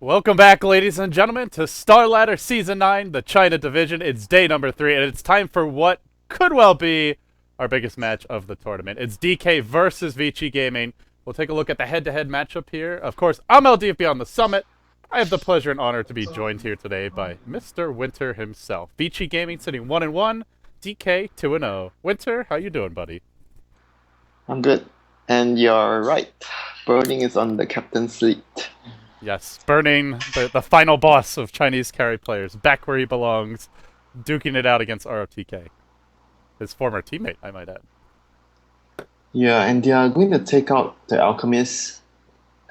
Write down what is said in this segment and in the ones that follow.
Welcome back, ladies and gentlemen, to Starladder Season 9, the China Division. It's day number 3, and it's time for what could well be our biggest match of the tournament. It's DK versus Vici Gaming. We'll take a look at the head-to-head matchup here. Of course, I'm LDFB on the summit. I have the pleasure and honor to be joined here today by Mr. Winter himself. Vici Gaming sitting 1-1, DK 2-0. Winter, how you doing, buddy? I'm good. And you're right. Burning is on the captain's seat. Yes, Burning, the final boss of Chinese carry players, back where he belongs, duking it out against ROTK. His former teammate, I might add. Yeah, and they are going to take out the Alchemist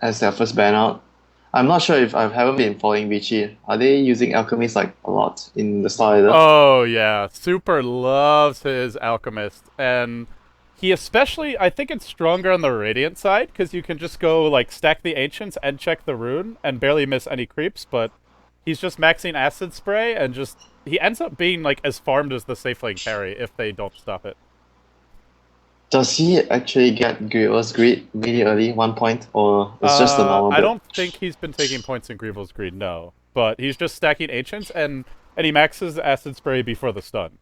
as their first ban out. I'm not sure if I haven't been following Vici. Are they using Alchemist like a lot in the Starladder? Oh, yeah. Super loves his Alchemist. And he especially, I think it's stronger on the Radiant side, because you can just go, like, stack the Ancients and check the rune and barely miss any creeps, but he's just maxing Acid Spray and just... He ends up being, like, as farmed as the safe lane carry if they don't stop it. Does he actually get Grievous Greed really early, 1 point, or it's just a normal I build? don't think he's been taking points in Grievel's Greed, no. But he's just stacking Ancients, and he maxes Acid Spray before the stun.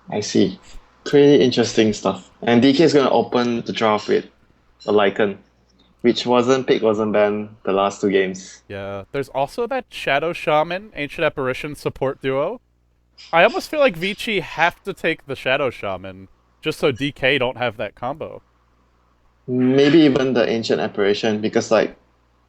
I see. Pretty interesting stuff. And DK is going to open the draft with a Lycan, which wasn't picked, wasn't banned the last two games. Yeah, there's also that Shadow Shaman, Ancient Apparition support duo. I almost feel like Vici have to take the Shadow Shaman, just so DK don't have that combo. Maybe even the Ancient Apparition, because like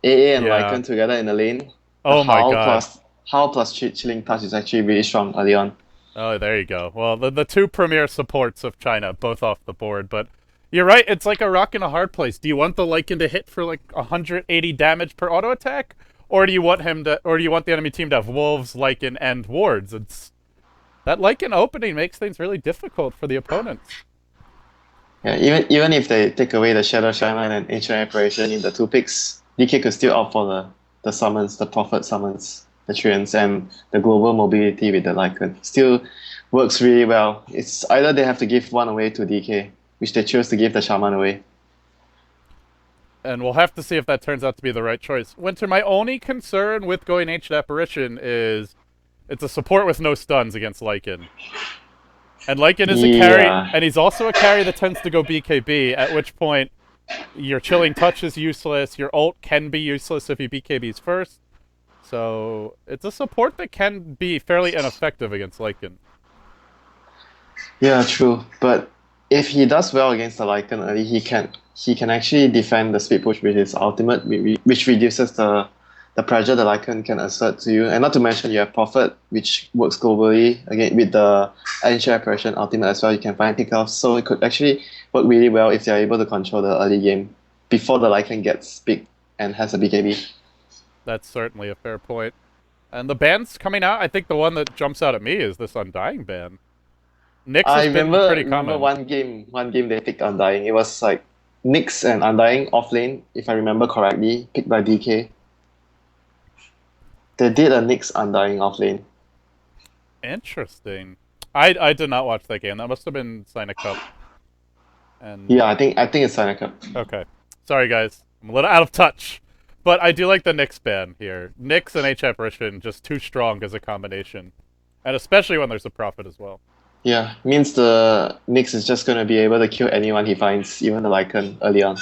AA and Yeah. Lycan together in the lane, the Oh my god. Howl plus Chilling Touch is actually really strong early on. Oh, there you go. Well, the two premier supports of China, both off the board, but you're right, it's like a rock in a hard place. Do you want the Lycan to hit for like 180 damage per auto attack? Or do you want the enemy team to have Wolves, Lycan, and Wards? It's that Lycan opening makes things really difficult for the opponents. Yeah, even if they take away the Shadow Shaman and Ancient Apparition in the two picks, DK could still opt for the summons, the Prophet summons, the Treants, and the global mobility with the Lycan. Still works really well. It's either they have to give one away to DK, which they chose to give the Shaman away. And we'll have to see if that turns out to be the right choice. Winter, my only concern with going Ancient Apparition is it's a support with no stuns against Lycan. And Lycan is a carry, Yeah. and he's also a carry that tends to go BKB, at which point your Chilling Touch is useless, your ult can be useless if he BKBs first. So it's a support that can be fairly ineffective against Lycan. Yeah, true. But if he does well against the Lycan early, he can actually defend the speed push with his ultimate, which reduces the pressure the Lycan can assert to you. And not to mention you have Prophet, which works globally again with the Ancient Apparition ultimate as well. You can find pickoffs, so it could actually work really well if they are able to control the early game before the Lycan gets big and has a BKB. That's certainly a fair point. And the bans coming out, I think the one that jumps out at me is this Undying ban. Nyx I has been pretty remember common. one game they picked Undying. It was like Nyx and Undying off lane, if I remember correctly, picked by DK. They did a Nyx Undying off lane. Interesting. I did not watch that game. That must have been Sign Cup. And Yeah, I think it's Seneca. okay, sorry guys, I'm a little out of touch. But I do like the Nyx ban here. Nyx and H Apparition just too strong as a combination, and especially when there's a Prophet as well. Yeah, means the Nyx is just gonna be able to kill anyone he finds, even the Lycan early on.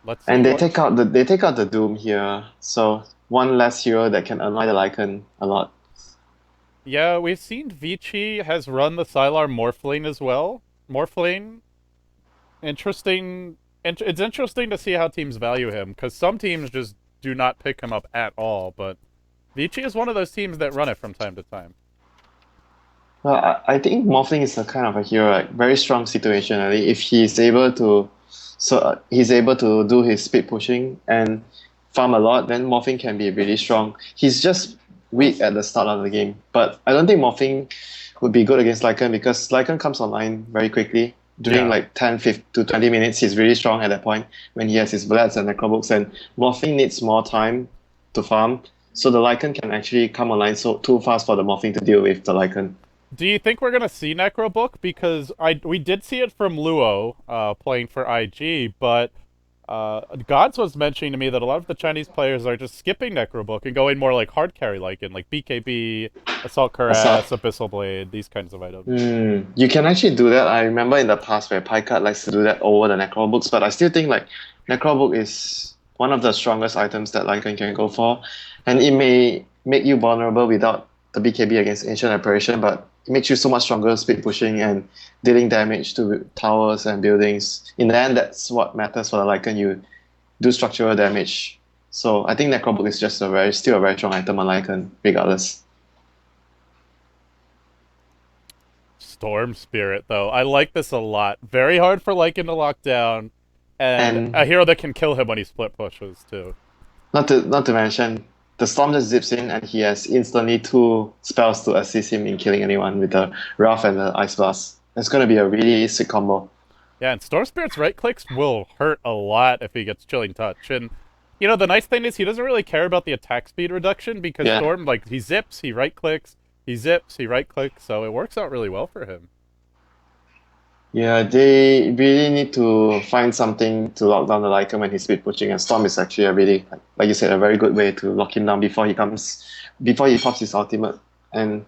Let's see And they what. take out the Doom here, so one less hero that can annoy the Lycan a lot. Yeah, we've seen Vici has run the Sylar Morphlane as well. Morphlane, interesting. It's interesting to see how teams value him because some teams just do not pick him up at all. But Vici is one of those teams that run it from time to time. Well, I think Morphling is a kind of a hero, like very strong situationally. If he's able to, he's able to do his speed pushing and farm a lot, then Morphling can be really strong. He's just weak at the start of the game, but I don't think Morphling would be good against Lycan because Lycan comes online very quickly. During Yeah, like 10 15 to 20 minutes, he's really strong at that point when he has his Bloods and Necrobooks, and Morphling needs more time to farm. So the Lycan can actually come online so too fast for the Morphling to deal with the Lycan. do you think we're gonna see Necrobook? Because we did see it from Luo playing for IG, but Gods was mentioning to me that a lot of the Chinese players are just skipping Necrobook and going more like hard carry like in like BKB, Assault Assault. Cuirass, Abyssal Blade, these kinds of items. You can actually do that. I remember in the past where Picard likes to do that over the Necrobooks, but I still think like Necrobook is one of the strongest items that Lycan can go for, and it may make you vulnerable without the BKB against Ancient Apparition, but it makes you so much stronger speed pushing and dealing damage to towers and buildings. In the end, that's what matters for the Lycan. You do structural damage. So I think Necrobook is just still a very strong item on Lycan, regardless. Storm Spirit, though. I like this a lot. Very hard for Lycan to lock down, and a And hero that can kill him when he split pushes, too. not to mention, the Storm just zips in and he has instantly two spells to assist him in killing anyone with the Wrath and the Ice Blast. It's gonna be a really sick combo. Yeah, and Storm Spirit's right clicks will hurt a lot if he gets Chilling Touch. And, you know, the nice thing is he doesn't really care about the attack speed reduction because Yeah. Storm, like, he zips, he right clicks, he zips, he right clicks, so it works out really well for him. Yeah, they really need to find something to lock down the Lycan when he's speed pushing, and Storm is actually a really, like you said, a very good way to lock him down before he pops his ultimate. And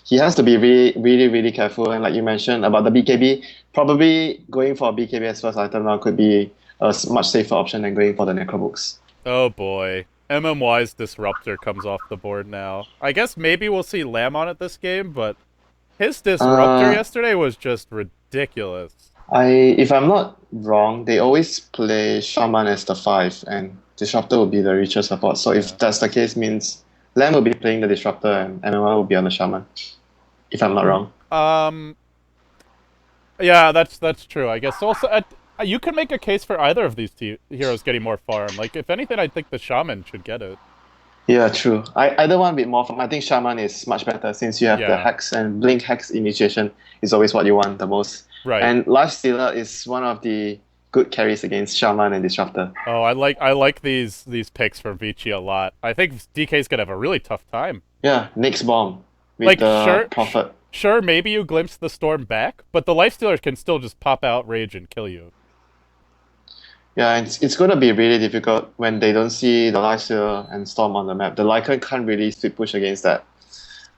he has to be really, really, really careful. And like you mentioned about the BKB, probably going for a BKB as first item now could be a much safer option than going for the Necrobooks. Oh boy. MMY's Disruptor comes off the board now. I guess maybe we'll see Lamb on it this game, but his Disruptor Uh, yesterday was just ridiculous. if I'm not wrong, they always play Shaman as the five, and Disruptor will be the richer support. So Yeah. if that's the case, means Lamb will be playing the Disruptor and MMI will be on the Shaman. If I'm not wrong. Um, yeah, that's true. I guess also you can make a case for either of these heroes getting more farm. Like if anything, I think the Shaman should get it. Yeah, true. Either one bit more from. I think Shaman is much better since you have the Yeah, Hex and Blink Hex initiation is always what you want the most. right. And Lifestealer is one of the good carries against Shaman and Disruptor. Oh, I like these picks from Vici a lot. I think DK's gonna have a really tough time. Yeah, Nyx Bomb with Like the Prophet. sure, maybe you glimpse the storm back, but the Lifestealer can still just pop out rage and kill you. Yeah, and it's going to be really difficult when they don't see the Lifestealer and Storm on the map. The Lycan can't really split push against that.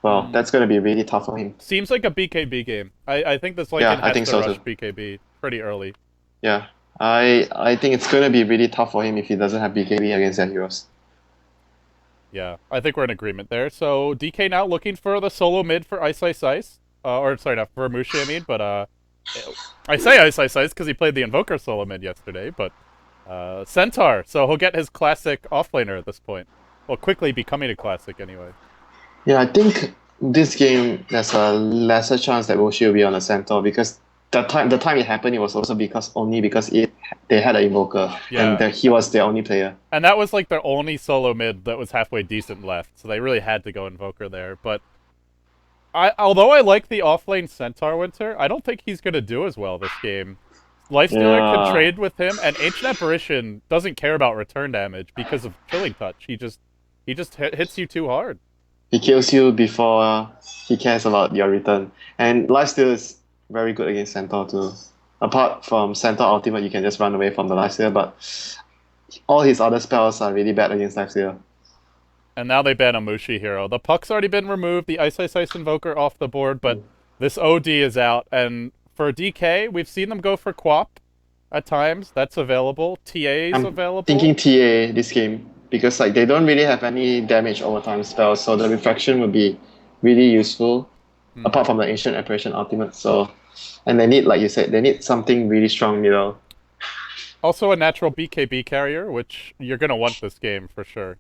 Well, that's going to be really tough for him. Seems like a BKB game. I think this Yeah, Lycan I has think to so rush too. BKB pretty early. Yeah, I think it's going to be really tough for him if he doesn't have BKB against their heroes. Yeah, I think we're in agreement there. So DK now looking for the solo mid for Ice Ice Ice. Or sorry, not for Mushi, I mean, but I say Ice Ice Ice because he played the Invoker solo mid yesterday, but Centaur. So he'll get his classic offlaner at this point. Well, quickly becoming a classic anyway. Yeah, I think this game there's a lesser chance that Roshi will be on the centaur because the time it happened it was also because they had an invoker and Yeah, he was their only player. and that was like their only solo mid that was halfway decent left, so they really had to go Invoker there. But although I like the offlane Centaur Winter, I don't think he's gonna do as well this game. Lifestealer can Yeah, trade with him, and Ancient Apparition doesn't care about return damage because of Chilling Touch. He just hits you too hard. he kills you before he cares about your return. And lifesteal is very good against centaur too. Apart from centaur ultimate, you can just run away from the lifesteal, but all his other spells are really bad against lifesteal. And now they ban a Mushi hero. The puck's already been removed, the Ice Ice Ice Invoker off the board, but this OD is out. And for DK, we've seen them go for Quap at times. That's available. TA is I'm available. thinking TA this game because like they don't really have any damage over time spells, so the refraction would be really useful Hmm. apart from the ancient apparition ultimate. So and they need, like you said, they need something really strong middle. Also a natural BKB carrier, which you're going to want this game for sure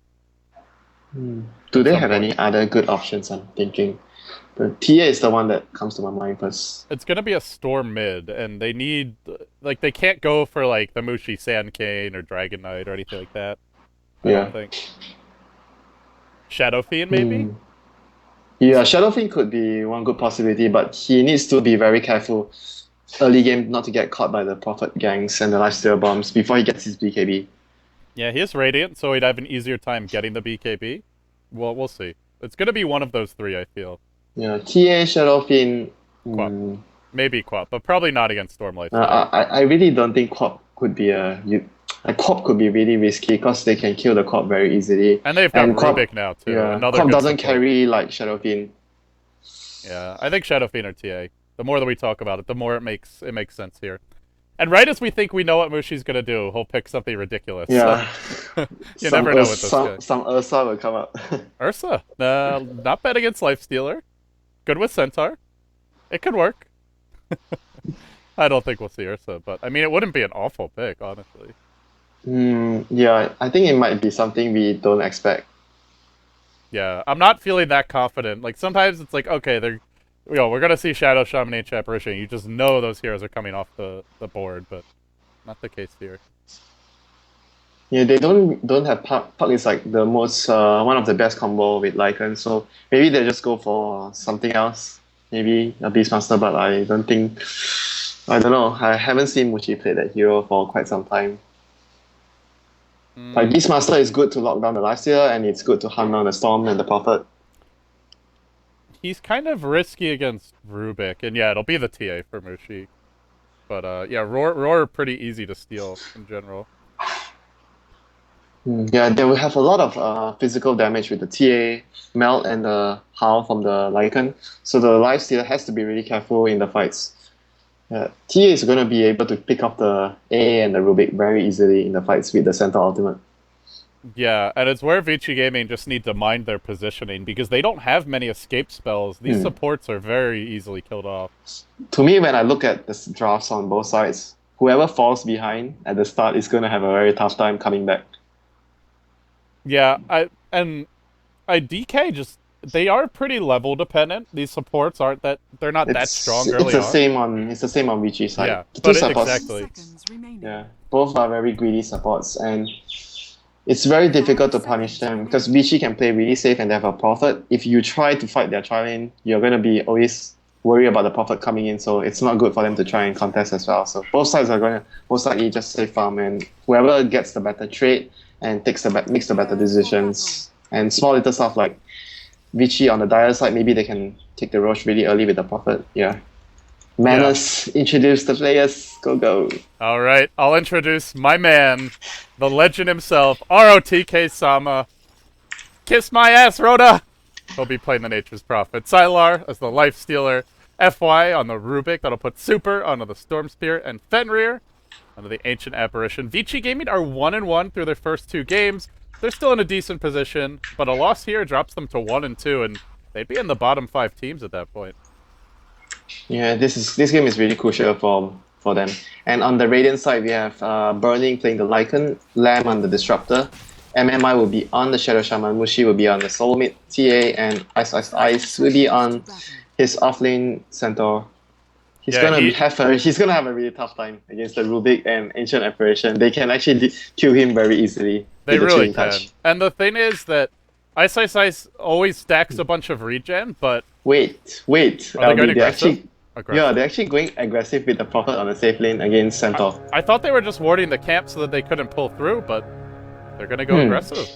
Do at they some have point. any other good options? I'm thinking. But TA is the one that comes to my mind first. It's gonna be a storm mid, and they need like they can't go for like the Mushi Sand Cane or Dragon Knight or anything like that. I don't Yeah. think. Shadow Fiend maybe. Hmm. Yeah, Shadowfiend could be one good possibility, but he needs to be very careful early game not to get caught by the Prophet gangs and the lifesteal bombs before he gets his BKB. Yeah, he is Radiant, so he'd have an easier time getting the BKB. Well, we'll see. It's gonna be one of those three. I feel Yeah, TA Shadowfiend. Quap, Hmm, maybe Quap, but probably not against Storm I, Lifestealer. I I really don't think Quap could be a Like Corp could be really risky because they can kill the Corp very easily. And they've got And Corp, Rubik now too. yeah, Another Corp good doesn't support. carry like Shadowfiend. Yeah, I think Shadow Fiend or TA. The more that we talk about it, the more it makes sense here. And right as we think we know what Mushi's gonna do, he'll pick something ridiculous. Yeah, You never know with this guy. some Ursa will come out. Ursa, not bad against Lifestealer. Good with Centaur. It could work. I don't think we'll see Ursa, but I mean, it wouldn't be an awful pick, honestly. Yeah, I think it might be something we don't expect. Yeah, I'm not feeling that confident. Like sometimes it's like, okay, we're gonna see Shadow Shaman and Apparition. You just know those heroes are coming off the board, but not the case here. Yeah, they don't have Puck. Puck is like the most one of the best combo with Lycan, so maybe they just go for something else. Maybe a Beastmaster, but I don't think. I don't know. I haven't seen Mushi play that hero for quite some time. Like Beastmaster is good to lock down the Lifestealer, and it's good to hunt down the Storm and the Prophet. He's kind of risky against Rubik, and yeah, it'll be the TA for Mushi. But yeah, Roar are pretty easy to steal in general. Yeah, they will have a lot of physical damage with the TA, Melt, and the Howl from the Lycan. So the Lifestealer has to be really careful in the fights. TA is going to be able to pick up the AA and the Rubik very easily in the fights with the Centaur Ultimate. Yeah, and it's where Vici Gaming just need to mind their positioning because they don't have many escape spells. These supports are very easily killed off. To me, when I look at the drafts on both sides, whoever falls behind at the start is going to have a very tough time coming back. Yeah, DK just they are pretty level dependent. These supports aren't they're not that strong early on. It's the same on Vici side. Yeah, The but supports, exactly. yeah, both are very greedy supports, and it's very difficult to punish them because Vici can play really safe and they have a Prophet. If you try to fight their tri-lane, you're going to be always worried about the Prophet coming in, so it's not good for them to try and contest as well. So both sides are going to most likely just safe farm, and whoever gets the better trade and makes the better decisions. And small little stuff like Vici on the dire side, maybe they can take the Roche really early with the Prophet. Yeah. Manners, introduce the players. Go. All right, I'll introduce my man, the legend himself, ROTK Sama. Kiss my ass, Rhoda! He'll be playing the Nature's Prophet. Sylar as the Lifestealer. FY on the Rubik, that'll put Super onto the Storm Spirit, and Fenrir onto the Ancient Apparition. Vici Gaming are 1-1 through their first two games. They're still in a decent position, but a loss here drops them to 1-2, and they'd be in the bottom 5 teams at that point. Yeah, this game is really crucial for them. And on the Radiant side, we have Burning playing the Lycan, Lamb on the Disruptor, MMI will be on the Shadow Shaman, Mushi will be on the Soulmate TA, and Ice will be on his offlane Centaur. He's gonna have a really tough time against the Rubik and Ancient Apparition. They can actually kill him very easily. They really can. And the thing is that Ice always stacks a bunch of regen, but wait. Are they going aggressive? Yeah, they're actually going aggressive with the Prophet on the safe lane against Centaur. I thought they were just warding the camp so that they couldn't pull through, but they're gonna go aggressive.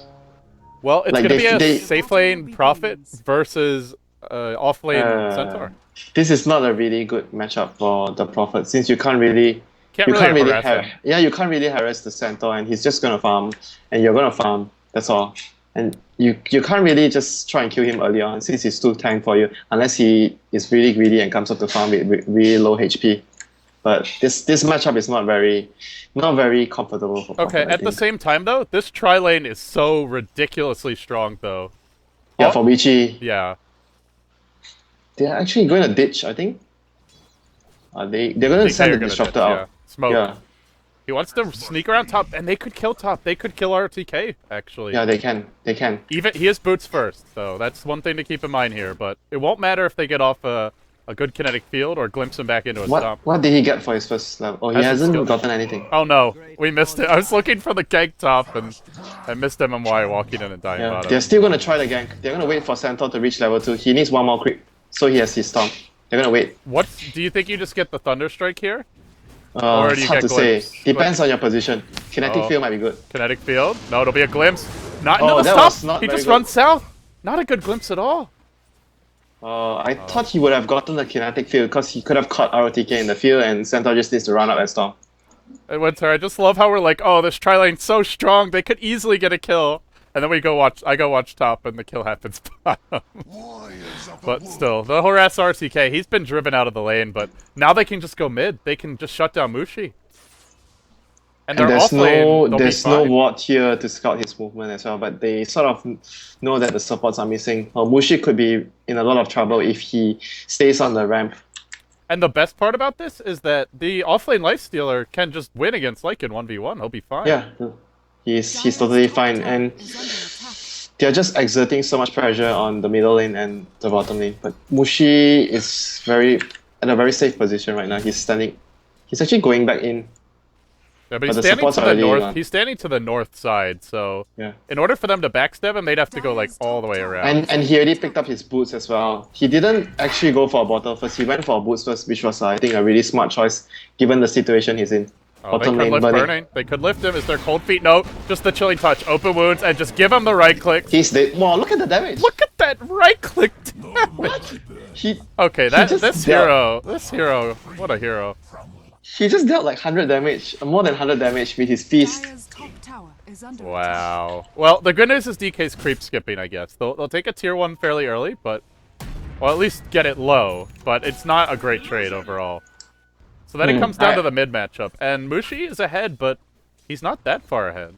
Well, it's gonna be a safe lane Prophet versus off lane Centaur. This is not a really good matchup for the Prophet since you can't really harass the Centaur, and he's just gonna farm, and you're gonna farm. That's all. And you can't really just try and kill him early on since he's too tank for you, unless he is really greedy and comes up to farm with really low HP. But this matchup is not very comfortable for Prophet. Okay, at the same time though, this tri-lane is so ridiculously strong though. Yeah, for Vici. Yeah. They're actually going to ditch, I think. They're going to send the Disruptor out. Yeah. Smoke. Yeah. He wants to sneak around top, and they could kill top. They could kill RTK, actually. Yeah, they can. He has boots first, so that's one thing to keep in mind here. But it won't matter if they get off a good kinetic field or glimpse him back into a stomp. What did he get for his first level? Oh, he hasn't gotten anything. Oh no, we missed it. I was looking for the gank top, and I missed MMY walking in and dying bottom. They're still going to try the gank. They're going to wait for Centaur to reach level 2. He needs one more creep, so he has his stomp. They're going to wait. What? Do you think you just get the Thunder Strike here? Or do you get glimpse? Depends on your position. Kinetic field might be good. Kinetic field? No, it'll be a glimpse. Not into the stomp. He just runs south. Not a good glimpse at all. I thought he would have gotten the kinetic field because he could have caught ROTK in the field, and Centaur just needs to run up and stomp. And Winter, I just love how we're like, oh, this tri lane's so strong, they could easily get a kill. And then I go watch top, and the kill happens bottom. But still, the harass RCK, he's been driven out of the lane, but now they can just go mid. They can just shut down Mushi. And And they're there's off lane, no they'll be there's no fine. ward here to scout his movement as well, but they sort of know that the supports are missing. Mushi could be in a lot of trouble if he stays on the ramp. And the best part about this is that the offlane lifestealer can just win against Lycan 1v1. He'll be fine. Yeah, he's totally fine, and they're just exerting so much pressure on the middle lane and the bottom lane. But Mushi is very in a very safe position right now. He's standing. He's actually going back in. Yeah, but the he's standing supports to are the already north. gone. He's standing to the north side, so Yeah. in order for them to backstab him, they'd have to go like all the way around. And he already picked up his boots as well. He didn't actually go for a bottle first. He went for a boots first, which was, I think, a really smart choice given the situation he's in. Oh, they Bottom could lane lift burning. burning. They could lift him. Is there cold feet? No, just the chilling touch. Open wounds and just give him the right click. He's dead. Wow, look at the damage. Look at that right click damage. What? He Okay, just this hero, what a hero. he just dealt like 100 damage, more than 100 damage with his feast. Wow. Well, the good news is DK's creep skipping, I guess. They'll take a tier 1 fairly early, but... Well, at least get it low, but it's not a great trade overall. So then it comes down to the mid matchup, and Mushi is ahead, but he's not that far ahead.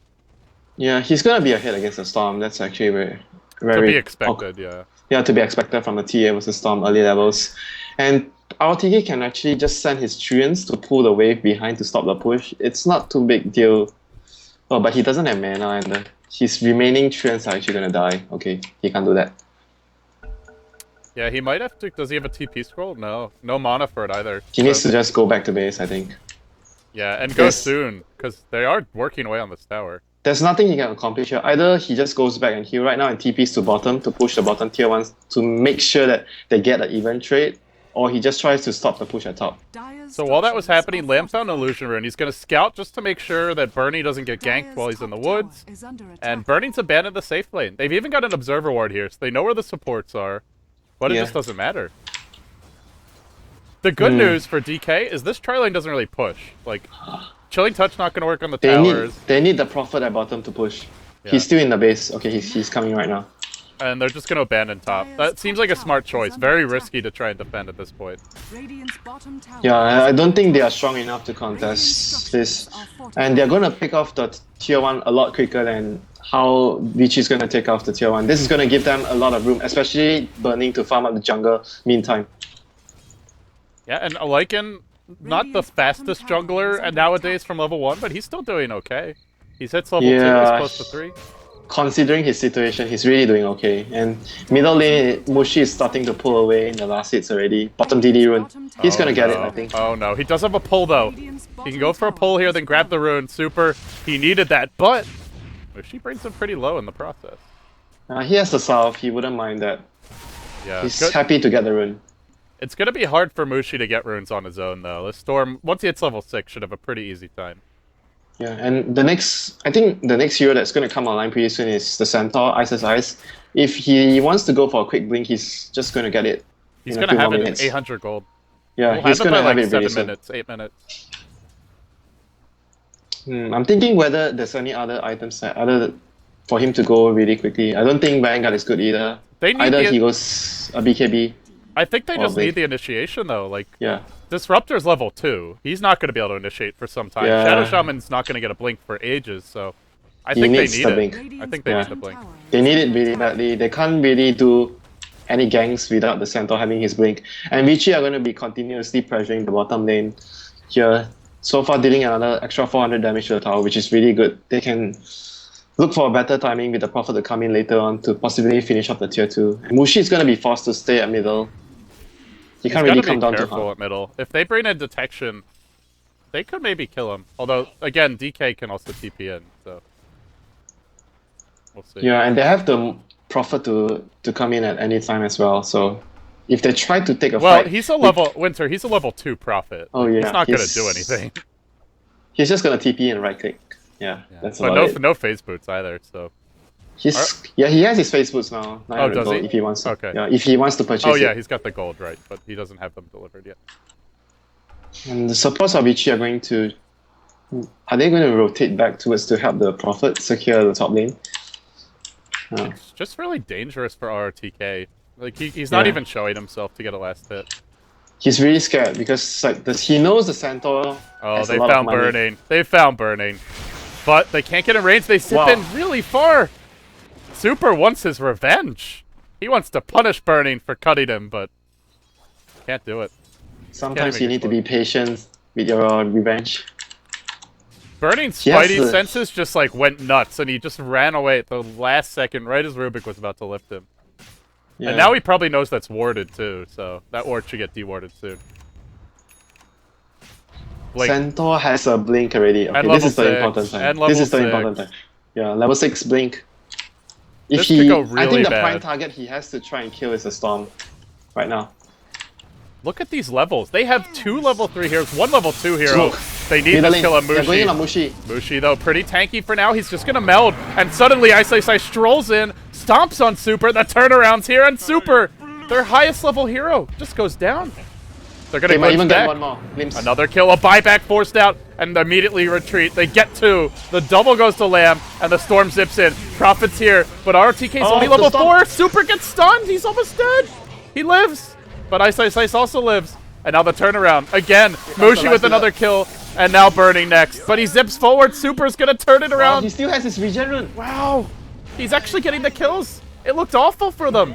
Yeah, he's gonna be ahead against the Storm. That's actually very To be expected, yeah. Yeah, to be expected from a TA versus Storm early levels. And our TK can actually just send his Treants to pull the wave behind to stop the push. It's not too big deal. Oh, but he doesn't have mana, and his remaining Treants are actually gonna die. Okay, he can't do that. Yeah, he might have to... Does he have a TP scroll? No. No mana for it either. He needs to just go back to base, I think. Yeah, and go Yes. soon, because they are working away on this tower. There's nothing he can accomplish here. Either he just goes back and heal right now and TPs to bottom to push the bottom tier 1s to make sure that they get an even trade, or he just tries to stop the push at top. So while that was happening, Lamb's on Illusion Rune. He's going to scout just to make sure that Bernie doesn't get ganked while he's in the woods. And Bernie's abandoned the safe lane. They've even got an Observer Ward here, so they know where the supports are. But it Yeah. just doesn't matter. The good news for DK is this tri lane doesn't really push. Like, Chilling Touch not going to work on the towers. They need the Prophet at bottom to push. Yeah. He's still in the base. Okay, he's coming right now. And they're just going to abandon top. That seems like a smart choice. Very risky to try and defend at this point. Yeah, I don't think they are strong enough to contest this. And they're going to pick off the tier 1 a lot quicker than how Vici is going to take off the tier 1. This is going to give them a lot of room, especially burning to farm up the jungle meantime. Yeah, and Lycan, not the fastest jungler and nowadays from level 1, but he's still doing okay. He's hits level 2, he's close to 3. Considering his situation, he's really doing okay. And middle lane, Mushi is starting to pull away in the last hits already. Bottom DD rune. He's gonna get it, I think. Oh no, he does have a pull though. He can go for a pull here, then grab the rune. Super. He needed that, but she brings him pretty low in the process. He has the salve, he wouldn't mind that. Yeah, He's good. happy to get the rune. It's gonna be hard for Mushi to get runes on his own though. This Storm, once he hits level 6, should have a pretty easy time. Yeah, and I think the next hero that's going to come online pretty soon is the Centaur, Ice's Eyes. If he wants to go for a quick blink, he's just going to get it. He's in a gonna few have more it in minutes. 800 gold. Yeah, We'll he's have it going by to have like it really 7 soon. minutes, 8 minutes. I'm thinking whether there's any other items other for him to go really quickly. I don't think Vanguard is good either. They need Either the- he goes a BKB. I think they just Probably. need the initiation though. Like, Yeah. Disruptor's level 2. He's not going to be able to initiate for some time. Yeah. Shadow Shaman's not going to get a blink for ages, so I He think they needs need the it. blink. I think they Yeah. need the blink. They need it really badly. They can't really do any ganks without the Centaur having his blink. And Vici are going to be continuously pressuring the bottom lane here. So far dealing another extra 400 damage to the tower, which is really good. They can look for a better timing with the Prophet to come in later on to possibly finish up the tier 2. And Mushi is going to be forced to stay at middle. He can't really come down to careful hard. at middle. If they bring in detection, they could maybe kill him. Although, again, DK can also TP in, so we'll see. Yeah, and they have the Prophet to come in at any time as well. So if they try to take a Well, fight, he's a level Winter. He's a level 2 prophet. Oh, yeah, he's not going to he's- do anything. he's just gonna TP and right click. Yeah, that's But about it. no phase boots either. So Yeah, he has his face boots now. 900 does gold he? if he wants to. Okay. Yeah, if he wants to purchase oh yeah, it. he's got the gold right, but he doesn't have them delivered yet. And the supports of Vici are going to Are they going to rotate back towards to help the Prophet secure the top lane? It's just really dangerous for RRTK. Like, he's not Yeah. even showing himself to get a last hit. He's really scared because like he knows the Centaur Oh, has they a lot of found money. Burning. They found Burning. But they can't get in range. They zip Wow. in really far. Super wants his revenge. He wants to punish Burning for cutting him, but can't do it. Sometimes even you get need to close. be patient with your revenge. Burning's He has spidey to- senses just like went nuts, and he just ran away at the last second, right as Rubik was about to lift him. Yeah. And now he probably knows that's warded too, so that ward should get dewarded soon. Blink. Centaur has a blink already. Okay, And this is level the important 6, time. and This level is the 6. important time. Yeah, level 6 blink. If This he, could go I really think the bad. prime target he has to try and kill is a Storm right now. Look at these levels. They have 2 level 3 heroes, 1 level 2 hero. Smoke. They need Middle to lane. kill a They're going in on Mushi. Mushi. Mushi, though, pretty tanky for now. He's just going to meld. And suddenly, Ice strolls in, stomps on Super. The turnaround's here, and Super, their highest level hero, just goes down. They're going They to might even glimpse get back. one more. Glimpse. Another kill, a buyback forced out, and immediately retreat. They get 2. The double goes to Lamb, and the Storm zips in. Prophet's here, but RTK's Oh, only the level Storm. 4. Super gets stunned. He's almost dead. He lives, but Ice also lives. And now the turnaround. Again, Mushi the with last another kill, and now Burning next. But he zips forward. Super's going to turn it Oh, around. he still has his regen rune. Wow. He's actually getting the kills. It looked awful for them.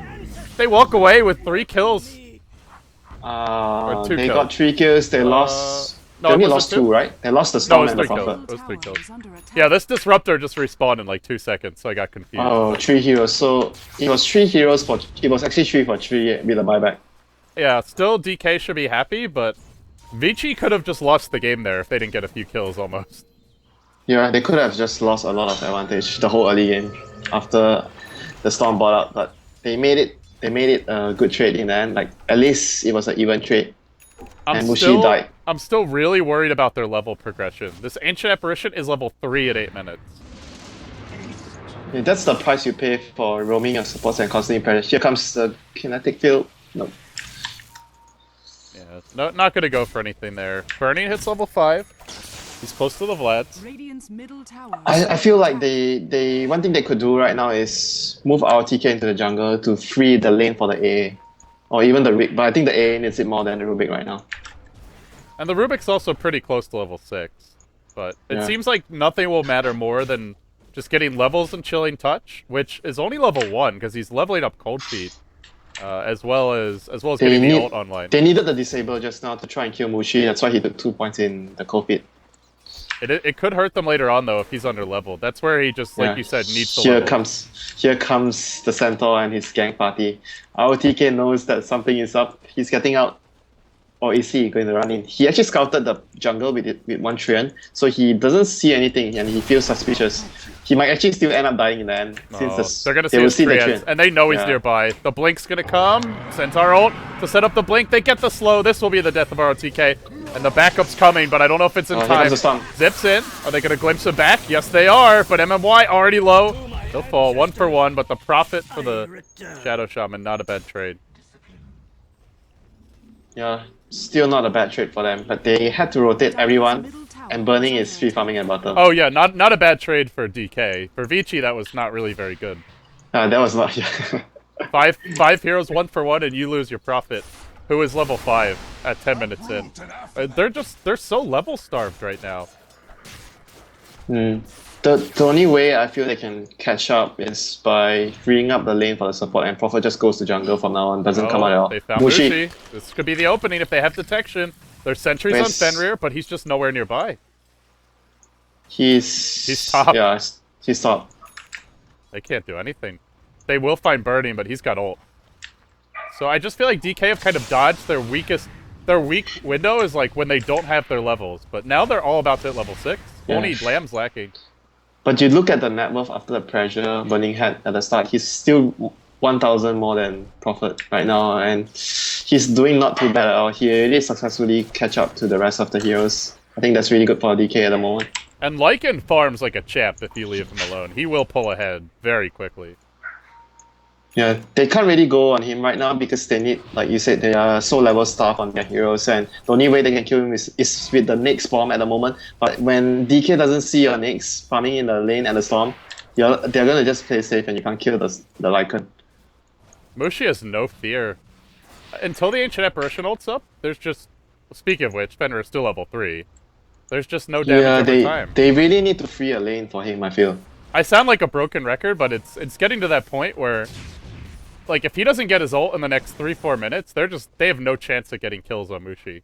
They walk away with 3 kills. 2 They kills. got 3 kills. They lost. no, they only was it lost 2? 2, right? They lost the No, it Storm was and the 3 kills. Prophet. It was 3 kills. Yeah, this Disruptor just respawned in like 2 seconds, so I got confused. Oh, 3 heroes. So it was 3 heroes for. It was actually 3 for 3 with a buyback. Yeah, still DK should be happy, but Vici could have just lost the game there if they didn't get a few kills almost. Yeah, they could have just lost a lot of advantage the whole early game after the Storm bought out, but they made it. They made it a good trade in the end. Like at least it was an even trade. And Mushi died. I'm still really worried about their level progression. This Ancient Apparition is level 3 at 8 minutes. Yeah, that's the price you pay for roaming your supports and constantly pressure. Here comes the kinetic field. No. Yeah, not gonna go for anything there. Burning hits level 5. He's close to the Vlads. Radiant's middle tower. I feel like they one thing they could do right now is move our TK into the jungle to free the lane for the AA. Or even the Rig, but I think the AA needs it more than the Rubik right now. And the Rubik's also pretty close to level 6. But it Yeah. seems like nothing will matter more than just getting levels and chilling touch, which is only level 1 because he's leveling up Cold Feet, as well as getting the ult online. They needed the disable just now to try and kill Mushi. That's why he took 2 points in the cold pit. It could hurt them later on though if he's under leveled. That's where he just, like you said, needs to Here level. Here comes the Centaur and his gang party. Our TK knows that something is up. He's getting out. Or is he going to run in? He actually scouted the jungle with 1 Treant, so he doesn't see anything and he feels suspicious. He might actually still end up dying in the end. Since They're gonna they see will his see the Treants, Treant. and they know he's Yeah. nearby. The Blink's gonna come. Centaur ult to set up the Blink. They get the slow. This will be the death of ROTK. And the backup's coming, but I don't know if it's in Here comes time. the stun. Zips in. Are they gonna glimpse him back? Yes, they are. But MMY already low. They'll fall 1 for 1, but the profit for the Shadow Shaman, not a bad trade. Yeah, still not a bad trade for them, but they had to rotate everyone, and Burning is free farming at bottom. Oh yeah, not a bad trade for DK. For Vici, that was not really very good. That was not. Five heroes 1 for 1, and you lose your Prophet, who is level 5 at 10 minutes in. They're so level starved right now. The only way I feel they can catch up is by freeing up the lane for the support, and Prophet just goes to jungle from now on, doesn't come out at all. They found Mushi. This could be the opening if they have detection. There's sentries on Where's- Fenrir, but he's just nowhere nearby. He's top. Yeah, he's top. They can't do anything. They will find Burning, but he's got ult. So I just feel like DK have kind of dodged their weakest. Their weak window is like when they don't have their levels, but now they're all about to hit level 6. Yeah. Only Lamb's lacking. But you look at the net worth after the pressure Burning had at the start, he's still 1,000 more than Prophet right now, and he's doing not too bad at all. He really successfully catch up to the rest of the heroes. I think that's really good for DK at the moment. And Lycan farms like a champ if you leave him alone. He will pull ahead very quickly. Yeah, they can't really go on him right now because they need, like you said, they are so level staff on their heroes, and the only way they can kill him is with the Nyx bomb at the moment. But when DK doesn't see your Nyx farming in the lane and the storm, they're gonna just play safe and you can't kill the Lycan. Mushi has no fear. Until the Ancient Apparition ults up, there's just... Speaking of which, Fenrir is still level 3. There's just no damage Yeah, over they time. they really need to free a lane for him, I feel. I sound like a broken record, but it's getting to that point where, like, if he doesn't get his ult in the next 3-4 minutes, they have no chance at getting kills on Mushi.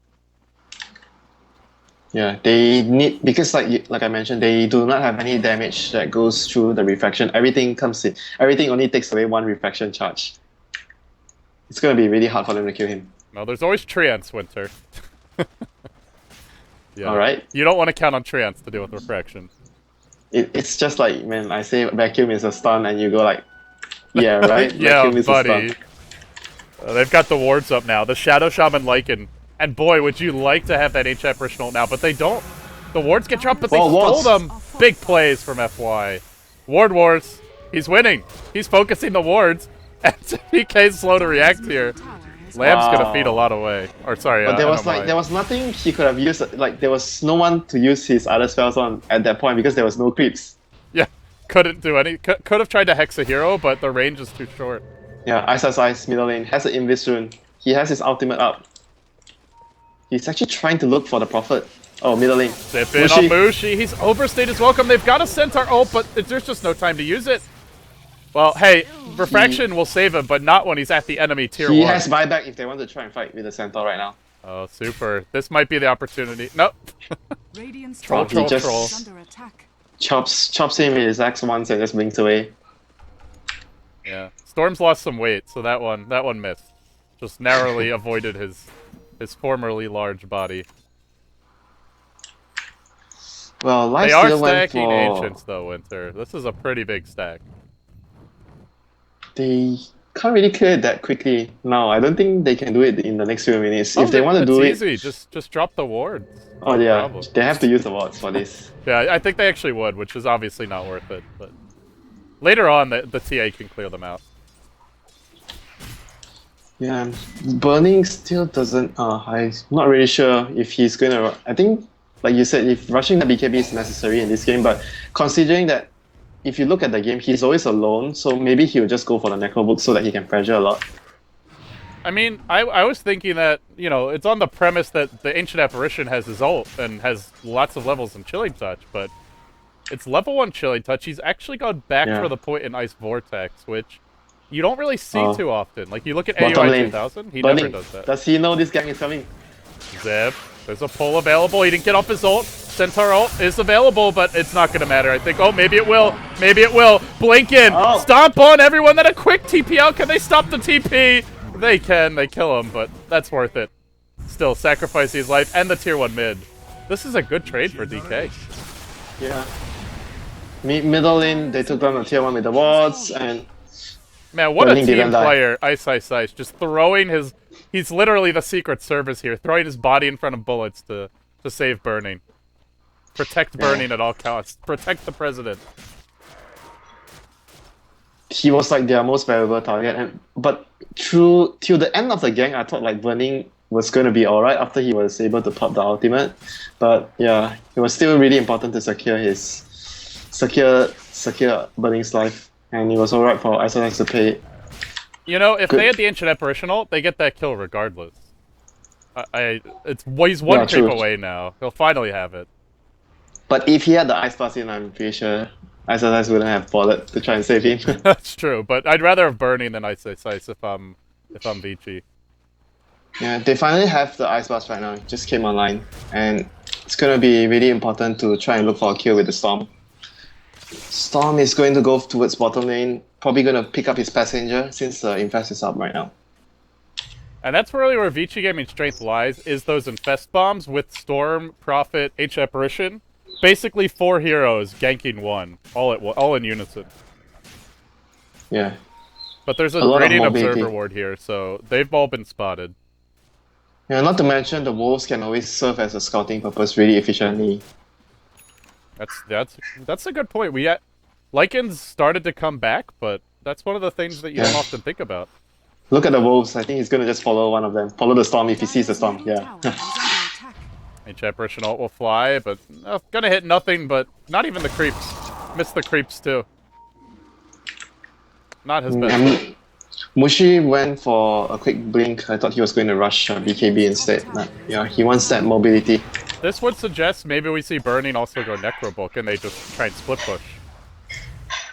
Yeah, they need, because like I mentioned, they do not have any damage that goes through the refraction. Everything comes in. Everything only takes away one refraction charge. It's gonna be really hard for them to kill him. No, there's always Treants, Winter. Yeah. Alright? You don't want to count on Treants to deal with refraction. It's just like, man, I say vacuum is a stun and you go like, yeah, right? Yeah, Vacuum is buddy. a stun. They've got the wards up now. The Shadow Shaman Lycan. And boy, would you like to have that Ancient Apparition ult now, but they don't. The wards get dropped, but they stole them. Big plays from FY. Ward wars. He's winning. He's focusing the wards. And PK's slow to react here. Lamb's gonna feed a lot away. Or sorry, but there was nothing he could have used. Like there was no one to use his other spells on at that point because there was no creeps. Yeah, couldn't do any. Could have tried to hex a hero, but the range is too short. Yeah, Ice middle lane has an Invis rune. He has his ultimate up. He's actually trying to look for the Prophet. Oh, middle lane. Zip in on Mushi. He's overstayed his welcome. They've got a Centaur ult, but there's just no time to use it. Well, hey, Refraction will save him, but not when he's at the enemy tier 1. He has buyback if they want to try and fight with the Centaur right now. Oh, super. This might be the opportunity. Nope. troll. Chops him with his axe once and just blinks away. Yeah. Storm's lost some weight, so that one missed. Just narrowly avoided his formerly large body. Well, they are stacking Ancients, though, Winter. This is a pretty big stack. They can't really clear it that quickly. No, I don't think they can do it in the next few minutes. Oh, if they want to do it... It's easy. Just drop the wards. Oh, yeah. They have to use the wards for this. Yeah, I think they actually would, which is obviously not worth it. But later on, the TA can clear them out. Yeah, Burning still doesn't... I'm not really sure if he's going to... I think, like you said, if rushing the BKB is necessary in this game, but considering that if you look at the game, he's always alone, so maybe he'll just go for the Necro Book so that he can pressure a lot. I mean, I was thinking that, you know, it's on the premise that the Ancient Apparition has his ult and has lots of levels in Chilling Touch, but it's level 1 Chilling Touch. He's actually gone back for the point in Ice Vortex, which you don't really see too often. Like, you look at AUI 2000, he never does that. Does he know this gang is coming? Zip. There's a pull available. He didn't get off his ult. Centaur ult is available, but it's not going to matter, I think. Oh, maybe it will. Maybe it will. Blink in. Oh. Stomp on everyone. Then a quick TP out. Can they stop the TP? They can. They kill him, but that's worth it. Still, sacrificing his life and the tier 1 mid. This is a good trade for DK. Yeah. Middle lane, they took down the tier 1 with the wards, and... Man, what a team player. Ice. Just throwing his... He's literally the Secret Service here, throwing his body in front of bullets to save Burning. Protect Burning at all costs. Protect the president. He was like their most valuable target, but till the end of the gang, I thought like Burning was going to be alright after he was able to pop the ultimate. But yeah, it was still really important to secure Burning's life, and it was alright for Ice to pay. You know, if they had the Ancient Apparition ult, they get that kill regardless. He's one creep away now. He'll finally have it. But if he had the Ice Pass in, I'm pretty sure Ice wouldn't have bothered to try and save him. That's true, but I'd rather have Burning than Ice if I'm Vici. Yeah, they finally have the Ice Pass right now. It just came online, and it's gonna be really important to try and look for a kill with the Storm. Storm is going to go towards bottom lane, probably going to pick up his passenger since the Infest is up right now. And that's really where Vici Gaming's strength lies, is those Infest bombs with Storm, Prophet, H Apparition. Basically 4 heroes ganking 1, all in unison. Yeah. But there's a Radiant Observer ward here, so they've all been spotted. Yeah, not to mention the wolves can always serve as a scouting purpose really efficiently. That's a good point. Lycans started to come back, but That's one of the things that you don't often think about. Look at the wolves. I think he's gonna just follow one of them. Follow the storm if he sees the storm. Yeah. H apparition ult will fly, but gonna hit nothing. But not even the creeps. Missed the creeps too. Not his best. And Mushi went for a quick blink. I thought he was going to rush BKB instead. But, yeah, he wants that mobility. This would suggest maybe we see Burning also go Necrobook and they just try and split push.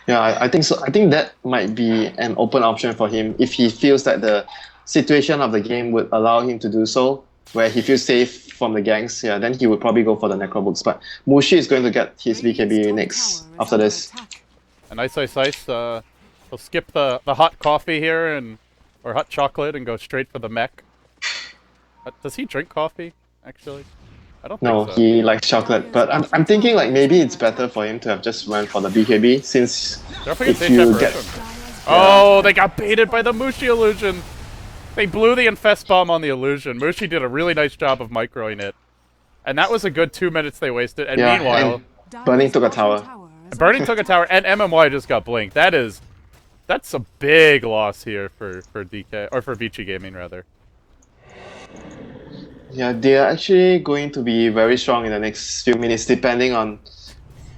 Yeah, I think so. I think that might be an open option for him if he feels that the situation of the game would allow him to do so, where he feels safe from the ganks. Yeah, then he would probably go for the Necrobooks. But Mushi is going to get his BKB next after this. A nice ice. He'll skip the hot coffee here or hot chocolate and go straight for the mech. Does he drink coffee? Actually, I don't think No, so. he likes chocolate. But I'm thinking like maybe it's better for him to have just went for the BKB since if you get. Oh, they got baited by the Mushi illusion. They blew the Infest Bomb on the illusion. Mushi did a really nice job of microing it. And that was a good 2 minutes they wasted. And Yeah, meanwhile... and Burning took a tower. Burning took a tower, and MMY just got blinked. That's a big loss here for DK, or for Vici Gaming, rather. Yeah, they're actually going to be very strong in the next few minutes, depending on...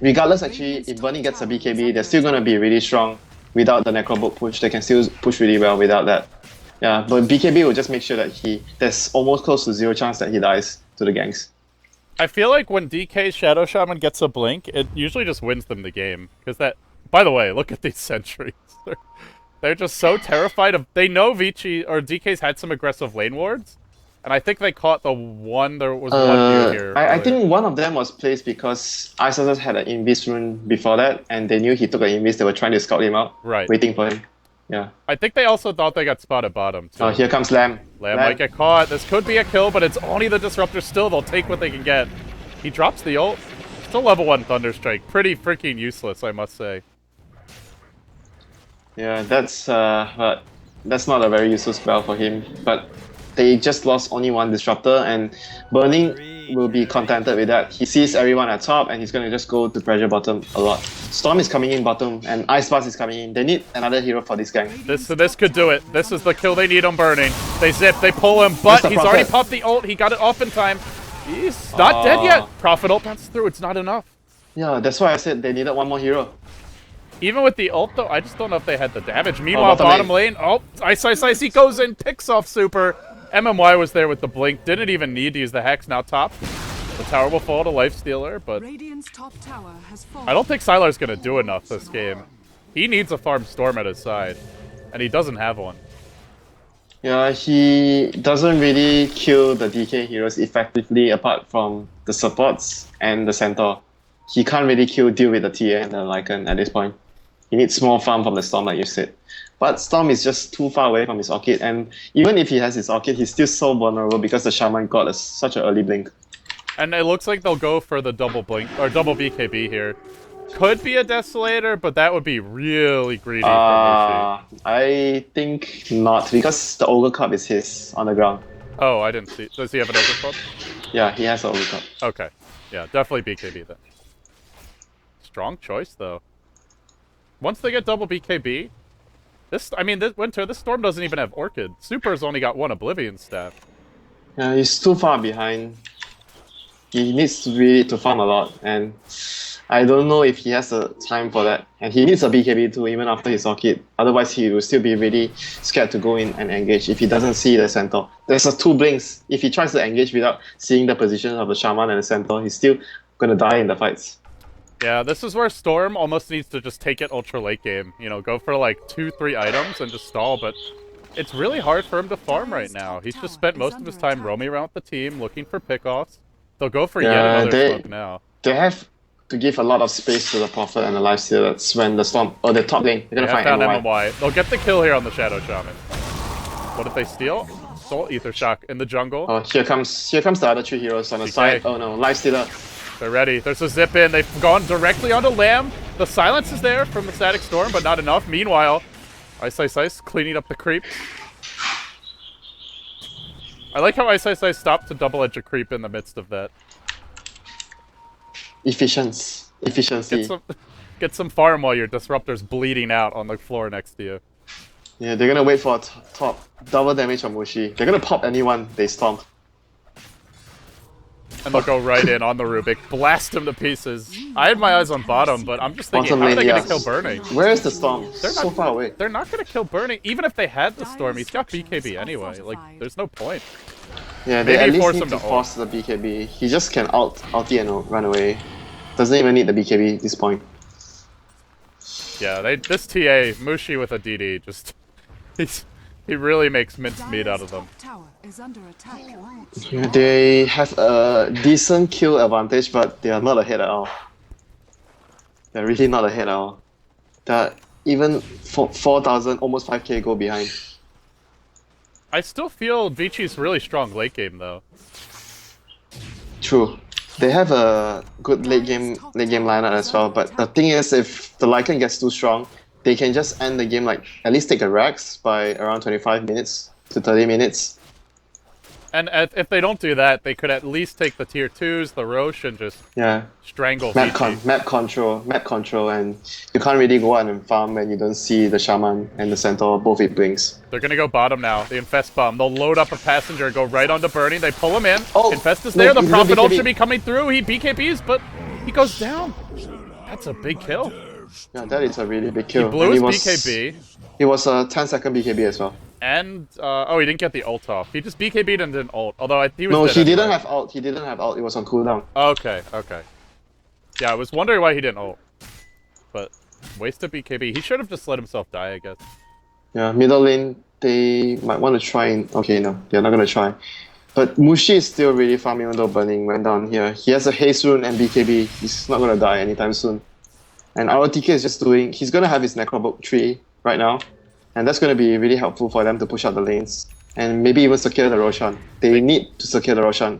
Regardless, actually, if Burning gets a BKB, they're still going to be really strong without the Necrobook push. They can still push really well without that. Yeah, but BKB will just make sure that there's almost close to 0 chance that he dies to the ganks. I feel like when DK's Shadow Shaman gets a blink, it usually just wins them the game. Because that... By the way, look at these sentries. They're just so terrified of... They know Vici or DK's had some aggressive lane wards. And I think they caught the one... There was one here. I think one of them was placed because Isos had an Invis rune before that. And they knew he took an Invis. They were trying to scout him out. Right. Waiting for him. Yeah. I think they also thought they got spotted bottom, too. Oh, here comes Lamb. Lamb might get caught. This could be a kill, but it's only the Disruptor still. They'll take what they can get. He drops the ult. Still level 1 Thunderstrike. Pretty freaking useless, I must say. Yeah, that's not a very useful spell for him. But they just lost only one Disruptor, and Burning will be contented with that. He sees everyone at top, and he's going to just go to pressure bottom a lot. Storm is coming in bottom, and Ice Blast is coming in. They need another hero for this gang. This could do it. This is the kill they need on Burning. They zip, they pull him, but he's already popped the ult. He got it off in time. He's not dead yet. Prophet ult bounces through. It's not enough. Yeah, that's why I said they needed one more hero. Even with the ult, though, I just don't know if they had the damage. Meanwhile, bottom lane. Oh, Ice. He goes in, picks off Super. MMY was there with the blink. Didn't even need to use the Hex. Now top. The tower will fall to Lifestealer, but I don't think Sylar's going to do enough this game. He needs a farm Storm at his side, and he doesn't have one. Yeah, he doesn't really kill the DK heroes effectively apart from the supports and the Centaur. He can't really deal with the TA and the Lycan at this point. He needs more farm from the Storm, like you said. But Storm is just too far away from his Orchid, and even if he has his Orchid, he's still so vulnerable because the Shaman got such an early blink. And it looks like they'll go for the double blink, or double BKB here. Could be a Desolator, but that would be really greedy for Mushi. I think not, because the Ogre Cup is his on the ground. Oh, I didn't see. Does he have an Ogre Cup? Yeah, he has an Ogre Cup. Okay. Yeah, definitely BKB then. Strong choice, though. Once they get double BKB, this Winter, this Storm doesn't even have Orchid. Super's only got one Oblivion staff. Yeah, he's too far behind. He needs really to farm a lot, and I don't know if he has the time for that. And he needs a BKB too, even after his Orchid. Otherwise, he will still be really scared to go in and engage if he doesn't see the Centaur. There's 2 blinks. If he tries to engage without seeing the position of the Shaman and the Centaur, he's still going to die in the fights. Yeah, this is where Storm almost needs to just take it ultra late game. You know, go for like 2-3 items and just stall, but it's really hard for him to farm right now. He's just spent most of his time roaming around with the team, looking for pickoffs. They'll go for yet another smoke now. They have to give a lot of space to the Prophet and the Lifestealer. That's when the Storm, the top lane, they're going to find MMY. They'll get the kill here on the Shadow Shaman. What if they steal? Stole Ether Shock in the jungle. Oh, here comes the other 2 heroes on the side. Oh no, Lifestealer. They're ready. There's a zip in. They've gone directly onto Lamb. The silence is there from the Static Storm, but not enough. Meanwhile, Ice cleaning up the creep. I like how Ice stopped to double edge a creep in the midst of that. Efficiency. Get some farm while your Disruptor's bleeding out on the floor next to you. Yeah, they're gonna wait for a top double damage from Mushi. They're gonna pop anyone they stomp. And they'll go right in on the Rubik, blast him to pieces. I had my eyes on bottom, but I'm just thinking, Bottom how are lane, they yeah. gonna kill Burning? Where is the storm? They're So not- far away. They're not gonna kill Burning, even if they had the Storm. He's got BKB anyway. Like, there's no point. Yeah, they Maybe at force least him need to to ult. force the BKB. He just can ulti and run away. Doesn't even need the BKB at this point. Yeah, this TA, Mushi with a DD, just... He really makes mincemeat out of them. Tower is under attack. They have a decent kill advantage, but they are not ahead at all. They're really not ahead at all. They're even 4,000, almost 5k go behind. I still feel Vici's really strong late game, though. True. They have a good late game lineup as well, but the thing is, if the Lycan gets too strong, they can just end the game, like, at least take a Rex by around 25 minutes to 30 minutes. And if they don't do that, they could at least take the tier 2s, the Roshan, and just Yeah. strangle Map control, and you can't really go out and farm when you don't see the Shaman and the Centaur, both it brings. They're gonna go bottom now. The Infest bomb. They'll load up a passenger, go right onto Burning. They pull him in. Oh, Infest is no, there. The he's Prophet gonna ult BKB. should be coming through. He BKBs, but he goes down. That's a big kill. Yeah, that is a really big kill. Blew And his BKB, It was a 10-second BKB as well. and oh, he didn't get the ult off. He just BKB'd and didn't ult. Although he was No, dead he didn't anyway. have ult. He didn't have ult. It was on cooldown. Okay. Yeah, I was wondering why he didn't ult. But wasted BKB. He should have just let himself die, I guess. Yeah, middle lane, they might want to try and... Okay, no, they're not going to try. But Mushi is still really farming, even though Burning went down here. He has a Haste Rune and BKB. He's not going to die anytime soon. And ROTK is just doing... He's going to have his Necrobook tree right now. And that's going to be really helpful for them to push out the lanes. And maybe even secure the Roshan. They need to secure the Roshan.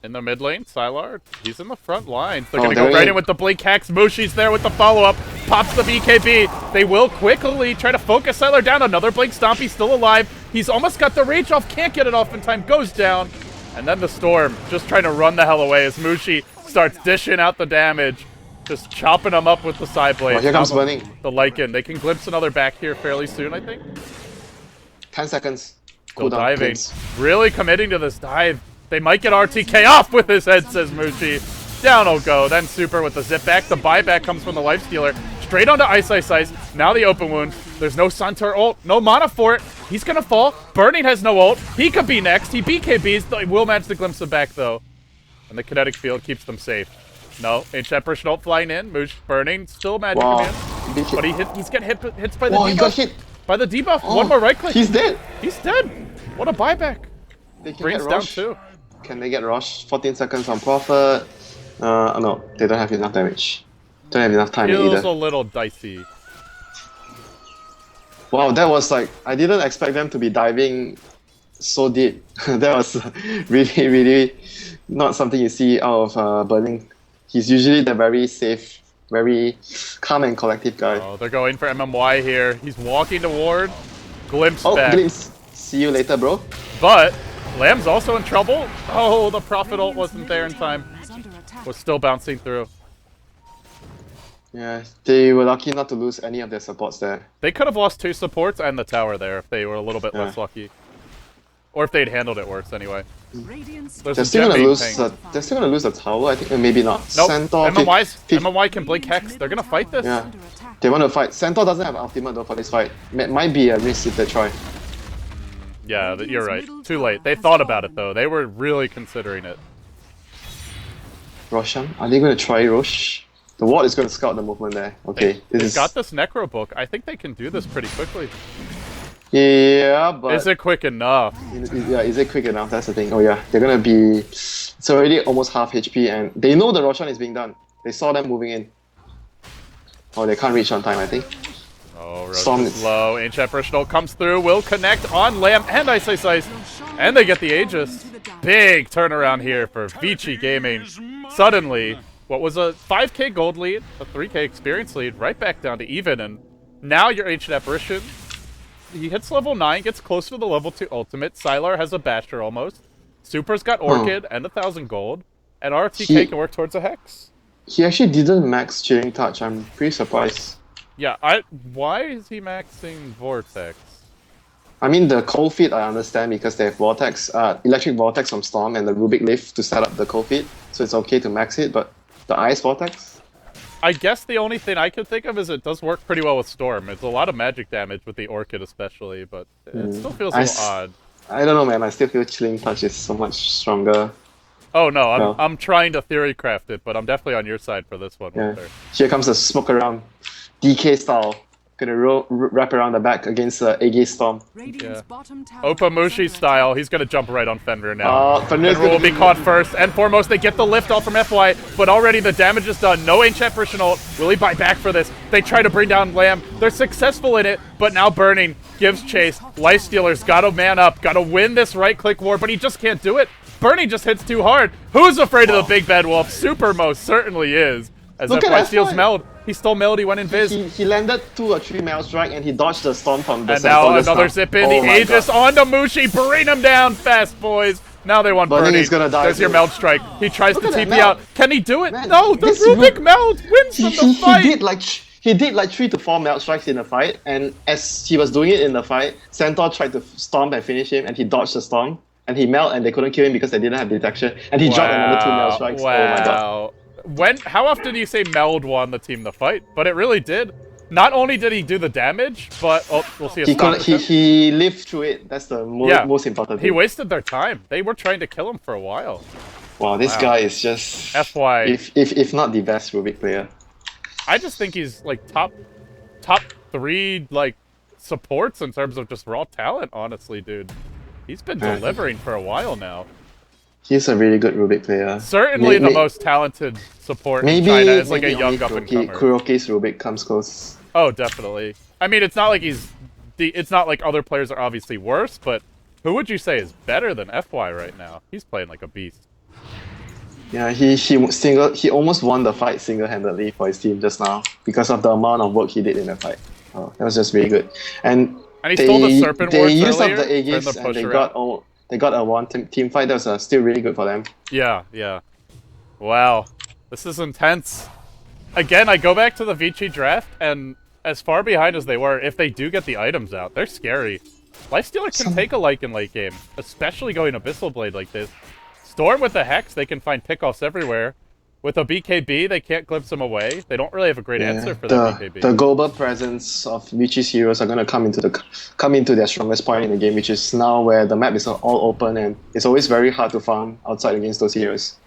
In the mid lane, Sylar, he's in the front line. They're Oh, going to they're go right in. in with the Blink Hacks. Mushi's there with the follow-up. Pops the BKB. They will quickly try to focus Sylar down. Another Blink Stomp. He's still alive. He's almost got the reach off. Can't get it off in time. Goes down. And then the Storm just trying to run the hell away as Mushi starts dishing out the damage. Just chopping them up with the side blade. Oh, here comes Burning. The Lycan. They can glimpse another back here fairly soon, I think. 10 seconds. Still Cooldown, diving. please. Really committing to this dive. They might get RTK off with his head, says Mushi. Down he'll go. Then Super with the zip back. The buyback comes from the Lifestealer. Straight onto Ice. Now the open wound. There's no Sunter ult. No mana for it. He's going to fall. Burning has no ult. He could be next. He BKBs. They will manage to glimpse him back, though. And the kinetic field keeps them safe. No. Ancient Emperor ult flying in. Burning. Still magic Wow. command. BK But he's getting hits by the Whoa, debuff. he got hit. By the debuff. Oh, One more right click. He's dead. He's dead. What a buyback. They can Brings get down Rosh. 2. Can they get Rosh? 14 seconds on Prophet. No, they don't have enough damage. Don't have enough time Feels either. a little dicey. Wow, that was like... I didn't expect them to be diving so deep. That was really, really not something you see out of Burning. He's usually the very safe, very calm and collective guy. Oh, they're going for MMY here. He's walking toward. Glimpse Oh, back. Glimpse. See you later, bro. But Lamb's also in trouble. Oh, the Prophet ult wasn't there in time. Is under attack. Was still bouncing through. Yeah, they were lucky not to lose any of their supports there. They could have lost 2 supports and the tower there if they were a little bit Yeah. less lucky. Or if they'd handled it worse anyway. Radiant's There's They're a still gem gonna being lose. pinged. They're still gonna lose the tower. I think, maybe not. Nope. Centaur. MMY can blink Hex. They're gonna fight this. Yeah. under attack. They want to fight. Centaur doesn't have ultimate though for this fight. Might be a risk if they try. Yeah, you're right. Too late. They thought about it though. They were really considering it. Roshan, are they going to try Rosh? The ward is going to scout the movement there. Okay, They've this is... got this Necro book. I think they can do this pretty quickly. Yeah, but... Is it quick enough? Yeah, is it quick enough? That's the thing. Oh yeah, they're going to be... It's already almost half HP and they know the Roshan is being done. They saw them moving in. Oh, they can't reach on time, I think. Oh, Storm Roach is is- low. Ancient Emperor comes through. Will connect on Lamb and Ice. And they get the Aegis. Big turnaround here for Vici Gaming. Suddenly, what was a 5k gold lead, a 3k experience lead, right back down to even. And now your Ancient Apparition, he hits level 9, gets close to the level 2 ultimate. Sylar has a Basher almost. Super's got Orchid and 1,000 gold. And RTK He- can work towards a Hex. He actually didn't max Chilling Touch. I'm pretty surprised. Yeah, why is he maxing Vortex? I mean, the cold feet I understand because they have Vortex, Electric Vortex from Storm and the Rubik Lift to set up the cold feet, so it's okay to max it, but the Ice Vortex? I guess the only thing I could think of is it does work pretty well with Storm. It's a lot of magic damage with the Orchid especially, but it still feels a little odd. I don't know, man. I still feel Chilling Touch is so much stronger. Oh no, Well. I'm trying to theory craft it, but I'm definitely on your side for this one. Yeah. Winter. Here comes the smoke around. DK style. Gonna wrap around the back against the Aegis Storm. Radiant's bottom tower Opamushi is under style, attack. he's gonna jump right on Fenrir now. Fenrir's Fenrir will be gonna caught first and foremost. They get the lift off from FY, but already the damage is done. No Ancient Persian ult. Will he buy back for this? They try to bring down Lamb. They're successful in it, but now Burning gives chase. Lifestealer's gotta man up, gotta win this right-click war, but he just can't do it. Burning just hits too hard. Who's afraid of the big bad wolf? Super most certainly is. As Look FY at steals FY. Meld. He stole Meld, he went invis. He landed 2 or 3 Mail Strike and he dodged the Storm from the And center now just another zip in. The my Aegis God. onto Mushi. Bring him down fast, boys. Now they want Burning Burning. is gonna die There's your too. Meld Strike. He tries Look to at that TP Meld. out. Can he do it? Man, No, the this Rubik Meld wins from the fight. He did like 3 to 4 Melt Strikes in the fight, and as he was doing it in the fight, Centaur tried to Storm and finish him, and he dodged the Storm, and he Melt, and they couldn't kill him because they didn't have detection, and he dropped another 2 Melt Strikes. Wow. Oh my God. How often do you say Meld won the team the fight? But it really did. Not only did he do the damage, but we'll see a stop. He lived through it. That's the most important thing. He wasted their time. They were trying to kill him for a while. Wow, this guy is just FY. If not the best Rubik player. I just think he's like top 3 like supports in terms of just raw talent, honestly, dude. He's been delivering for a while now. He's a really good Rubik player. Certainly the most talented support in China is like a young up-and-comer. Kuroki's Rubik comes close. Oh, definitely. I mean, it's not like it's not like other players are obviously worse, but who would you say is better than FY right now? He's playing like a beast. Yeah, he almost won the fight single-handedly for his team just now because of the amount of work he did in the fight. Oh, that was just really good. And he stole the Serpent Wards They used up earlier, the Aegis turned the and push they around. got a team fight that was still really good for them. Yeah, yeah. Wow. This is intense. Again, I go back to the Vici draft, and as far behind as they were, if they do get the items out, they're scary. Lifestealer can take a Lycan late game, especially going Abyssal Blade like this. Storm with the Hex, they can find pickoffs everywhere. With a BKB, they can't glimpse them away. They don't really have a great answer for the BKB. The global presence of Vici's heroes are going to come into their strongest point in the game, which is now where the map is all open and it's always very hard to farm outside against those heroes.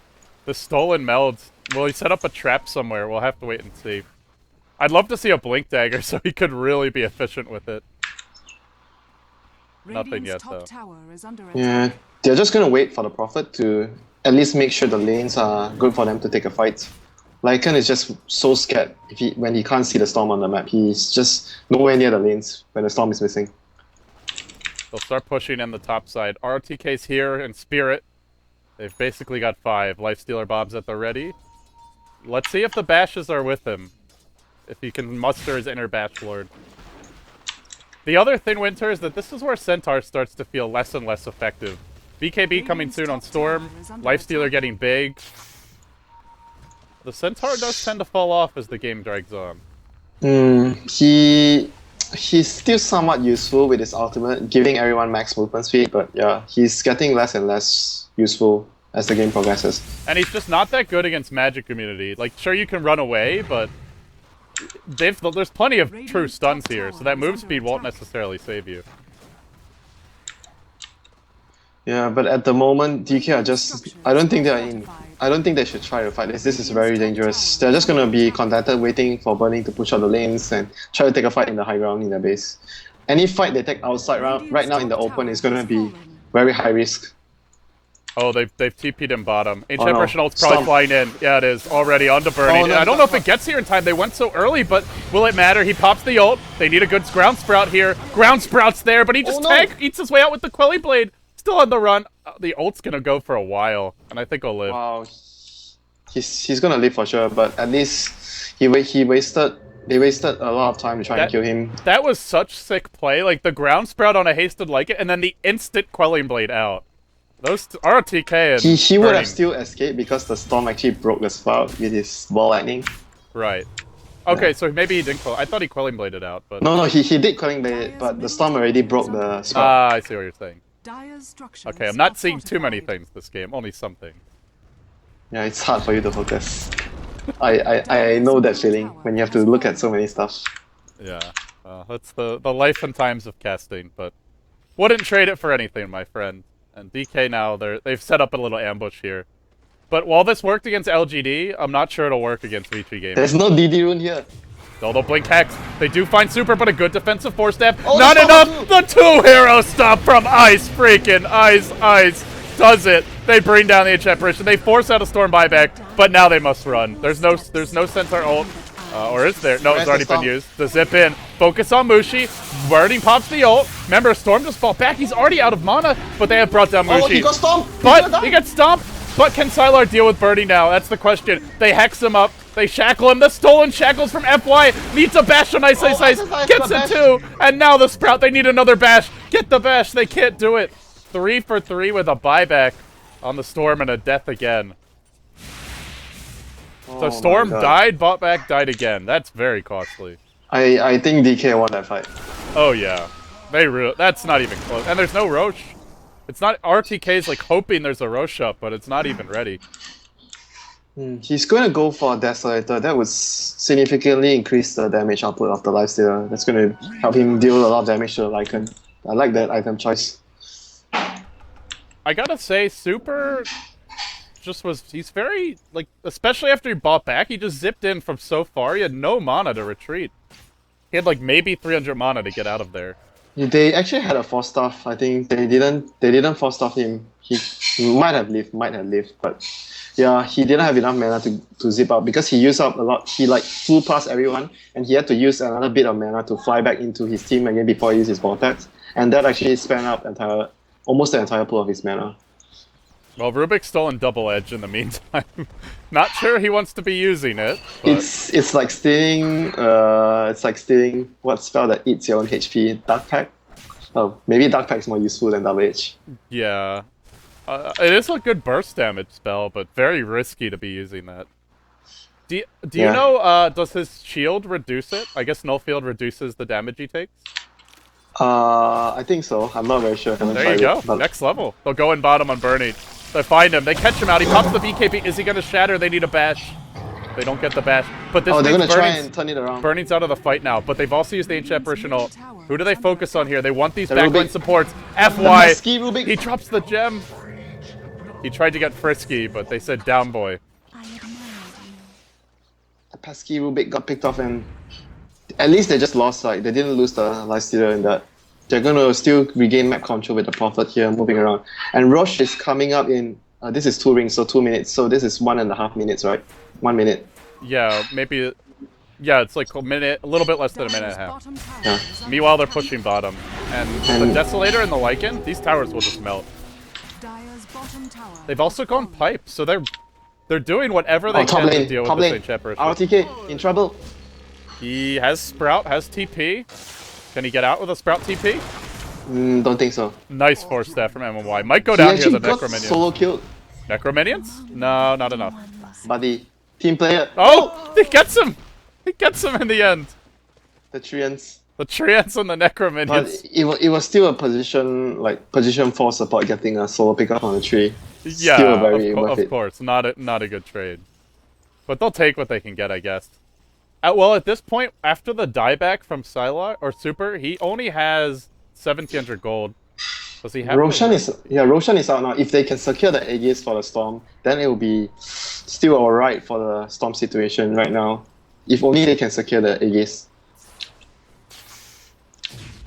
The stolen Meld. Will he set up a trap somewhere? We'll have to wait and see. I'd love to see a Blink Dagger so he could really be efficient with it. Nothing yet, top though. tower is under attack. Yeah, they're just going to wait for the Prophet to at least make sure the lanes are good for them to take a fight. Lycan is just so scared when he can't see the Storm on the map. He's just nowhere near the lanes when the Storm is missing. They'll start pushing in the top side. RTK's here in Spirit. They've basically got 5 Lifestealer bombs at the ready. Let's see if the Bashes are with him. If he can muster his inner Bash Lord. The other thing, Winter, is that this is where Centaur starts to feel less and less effective. BKB coming soon on Storm. Lifestealer getting big. The Centaur does tend to fall off as the game drags on. He's still somewhat useful with his ultimate, giving everyone max movement speed, but yeah, he's getting less and less useful as the game progresses. And he's just not that good against Magic Community. Like, sure, you can run away, but there's plenty of true stuns here, so that move speed won't necessarily save you. Yeah, but at the moment, DK are just... I don't think they should try to fight this. This is very dangerous. They're just gonna be contented waiting for Burning to push out the lanes and try to take a fight in the high ground in their base. Any fight they take outside right now in the open is gonna be very high risk. Oh, they've TP'd him bottom. Ancient no. Persian ult's probably flying in. Yeah, it is. Already onto Burning. Oh, no, I don't know if it gets here in time. They went so early, but will it matter? He pops the ult. They need a good Ground Sprout here. Ground Sprout's there, but he just eats his way out with the Quelly Blade. Still on the run. The ult's gonna go for a while, and I think he'll live. Wow. He's gonna live for sure, but at least they wasted a lot of time to try and kill him. That was such sick play. Like, the Ground Sprout on a hasted like it, and then the instant Quelling Blade out. Those RTK and He would have burning. still escaped because the storm actually broke the spout with his ball lightning. Right. Okay, Yeah. so maybe he didn't I thought he quelling bladed out, but... No, he did quelling blade, but the storm already broke the spout. Ah, I see what you're saying. Dire's structures Okay, I'm not are seeing too many fortified. things this game, only something. Yeah, it's hard for you to focus. I know that feeling when you have to look at so many stuff. Yeah, that's the life and times of casting, but wouldn't trade it for anything, my friend. And DK now, they've set up a little ambush here. But while this worked against LGD, I'm not sure it'll work against Vici Gaming. There's no DD rune here. They'll blink Hex. They do find Super, but a good defensive force step. Oh, Not the enough! stop The two-hero stop from Ice freaking Ice does it. They bring down the apparition. They force out a storm buyback, but now they must run. There's no Centaur ult. Or is there? No, it's already been used. The zip in. Focus on Mushi. Burning pops the ult. Remember, Storm just fought back. He's already out of mana, but they have brought down Mushi. Oh, he got stomped! But he gets stomped. But can Sylar deal with Birdie now? That's the question. They hex him up. They shackle him. The stolen shackles from FY needs a bash on Ice. Gets it too. And now the Sprout. They need another bash. Get the bash. They can't do it. 3 for 3 with a buyback on the Storm and a death again. So Storm died, bought back, died again. That's very costly. I think DK won that fight. Oh yeah, that's not even close. And there's no Roche. It's not RTK's like hoping there's a Roche up, but it's not even ready. He's going to go for a Desolator. That would significantly increase the damage output of the Lifestealer. That's going to help him deal a lot of damage to the Lycan. I like that item choice. I gotta say, Super he's very, like, especially after he bought back, he just zipped in from so far, he had no mana to retreat. He had like maybe 300 mana to get out of there. They actually had a force staff. I think they didn't force staff him. He might have lived, but yeah, he didn't have enough mana to zip out because he used up a lot. He like flew past everyone, and he had to use another bit of mana to fly back into his team again before he used his vortex, and that actually spent up almost the entire pool of his mana. Well, Rubik's stolen double edge in the meantime. Not sure he wants to be using it. But... It's like stealing what spell that eats your own HP? Dark Pact? Oh, maybe Dark Pact is more useful than double edge. Yeah. It is a good burst damage spell, but very risky to be using that. Do you know, does his shield reduce it? I guess Null Field reduces the damage he takes? I think so. I'm not very sure. There you go. Next level. They'll go in bottom on Bernie. They find him. They catch him out. He pops the BKB. Is he going to shatter? They need a bash. They don't get the bash. But this they're means going to try and turn it around. Burning's out of the fight now, but they've also used the Ancient Apparition ult. Who do they focus on here? They want these backline supports. FY. He drops the gem. He tried to get frisky, but they said down boy. The pesky Rubik got picked off, and at least they just lost. Like they didn't lose the Lifestealer in that. They're going to still regain map control with the Prophet here, moving around. And Roche is coming up in... this is 2 rings, so 2 minutes. So this is 1.5 minutes, right? 1 minute. Yeah, maybe... Yeah, it's like a minute, a little bit less than a minute and a half. Yeah. Meanwhile, they're pushing bottom. And the Desolator and the Lycan, these towers will just melt. They've also gone pipe, so they're doing whatever they can to deal with this Ancient Apparition. RTK, in trouble. He has Sprout, has TP. Can he get out with a Sprout TP? Don't think so. Nice force step from MMY. Might go down here, the Necrominions. Solo killed. Necrominions? No, not enough. Buddy. Team player. Oh! He gets him! He gets him in the end. The Treants. The Treants and the Necrominions. But it was still a position 4 support getting a solo pickup on the tree. Yeah, still very of course. Not a good trade. But they'll take what they can get, I guess. Well, at this point, after the dieback from Sylar or Super, he only has 1,700 gold. Does he have? Roshan is out now. If they can secure the Aegis for the Storm, then it will be still alright for the Storm situation right now. If only they can secure the Aegis.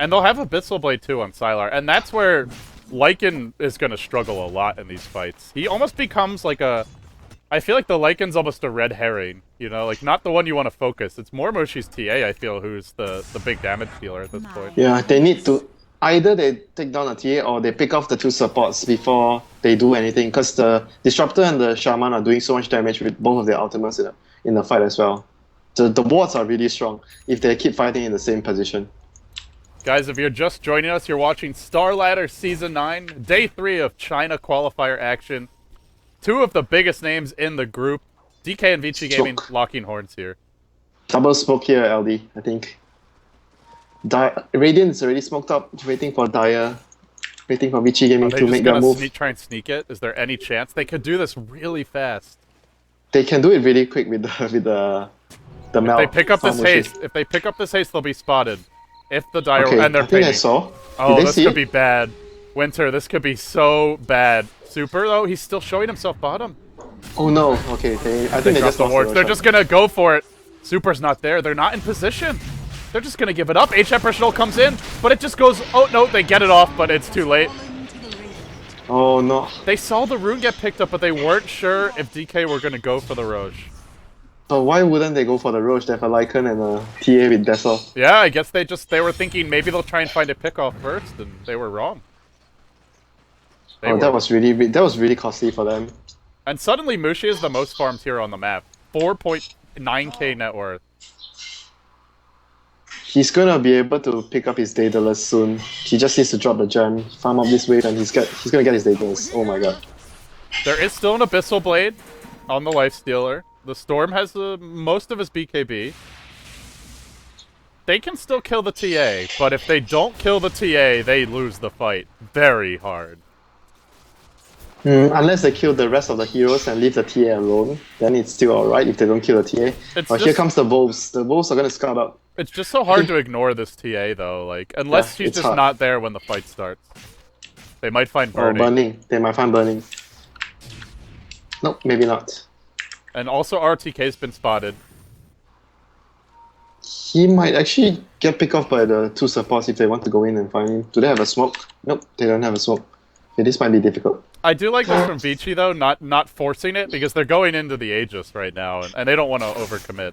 And they'll have Abyssal Blade too on Sylar, and that's where Lycan is going to struggle a lot in these fights. He almost becomes like a... I feel like the Lycan's almost a red herring, you know, like not the one you want to focus. It's more Moshi's TA, I feel, who's the big damage dealer at this point. Yeah, they need to either they take down a TA or they pick off the 2 supports before they do anything, because the Disruptor and the Shaman are doing so much damage with both of their ultimates in the fight as well. The wards are really strong if they keep fighting in the same position. Guys, if you're just joining us, you're watching Starladder Season 9, Day 3 of China qualifier action. Two of the biggest names in the group, DK and Vici Gaming, Smoke. locking horns here. Double smoke here, LD, I think. Radiant's already smoked up, waiting for Dire, waiting for Vici Are Gaming they to just make their gonna move. try and sneak it? Is there any chance? They could do this really fast. They can do it really quick with the If melt. they pick up this farm wishes. haste, they'll be spotted. If the Dire, Okay, and they're I think I pinging. saw. Oh, Did they this see could it? be bad. Winter, this could be so bad. Super, though, he's still showing himself bottom. Oh no, okay. I They think they dropped just the lost hordes. the They're Roshan. just gonna go for it. Super's not there. They're not in position. They're just gonna give it up. H Emperor comes in, but it just goes. Oh no, they get it off, but it's too late. Oh no. They saw the rune get picked up, but they weren't sure if DK were gonna go for the Roche. So why wouldn't they go for the Roche? They have a Lycan and a TA with Dessel. Yeah, I guess they were thinking maybe they'll try and find a pick off first, and they were wrong. That was really costly for them. And suddenly Mushi is the most farmed hero on the map. 4.9k net worth. He's gonna be able to pick up his Daedalus soon. He just needs to drop the gem, farm up this wave, and he's gonna get his Daedalus. Oh my god. There is still an Abyssal Blade on the Lifestealer. The Storm has most of his BKB. They can still kill the TA, but if they don't kill the TA, they lose the fight very hard. Unless they kill the rest of the heroes and leave the TA alone, then it's still alright if they don't kill the TA. But here comes the wolves. The wolves are gonna scout out. It's just so hard to ignore this TA, though. Like, unless Yeah, she's it's just hard. not there when the fight starts. They might find Oh, Burning. burning. They might find burning. Nope, maybe not. And also RTK's been spotted. He might actually get picked off by the two supports if they want to go in and find him. Do they have a smoke? Nope, they don't have a smoke. Okay, this might be difficult. I do like this from Vici, though, not forcing it, because they're going into the Aegis right now, and they don't want to overcommit.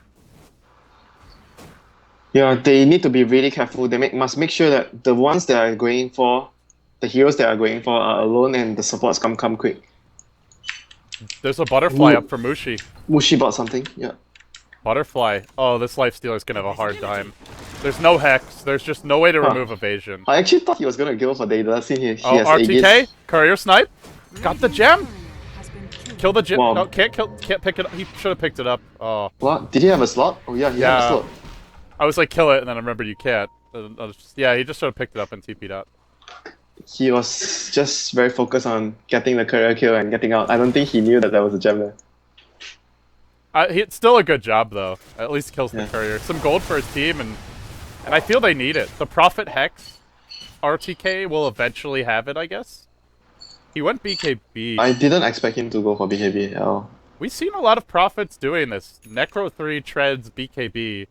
Yeah, they need to be really careful. They must make sure that the ones that are going for, the heroes that are going for are alone and the supports come quick. There's a Butterfly Ooh. up for Mushi. Mushi bought something, yeah. Butterfly. Oh, this Lifestealer's gonna have a hard time. There's no Hex. There's just no way to remove evasion. I actually thought he was gonna go for Daedalus. He has Oh, Aegis. RTK? Courier Snipe? Got the gem? Has been killed. Kill the gem. Wow. No, can't pick it up. He should have picked it up. Oh. What? Did he have a slot? Oh yeah, he had a Yeah. slot. I was like, kill it, and then I remembered you can't. Yeah, he just should have picked it up and TP'd out. He was just very focused on getting the career kill and getting out. I don't think he knew that there was a gem there. It's still a good job, though. At least kills the Yeah. Courier. Some gold for his team, and I feel they need it. The Prophet Hex, RTK will eventually have it, I guess. He went BKB. I didn't expect him to go for BKB at all. We've seen a lot of Prophets doing this. Necro 3, Treads, BKB.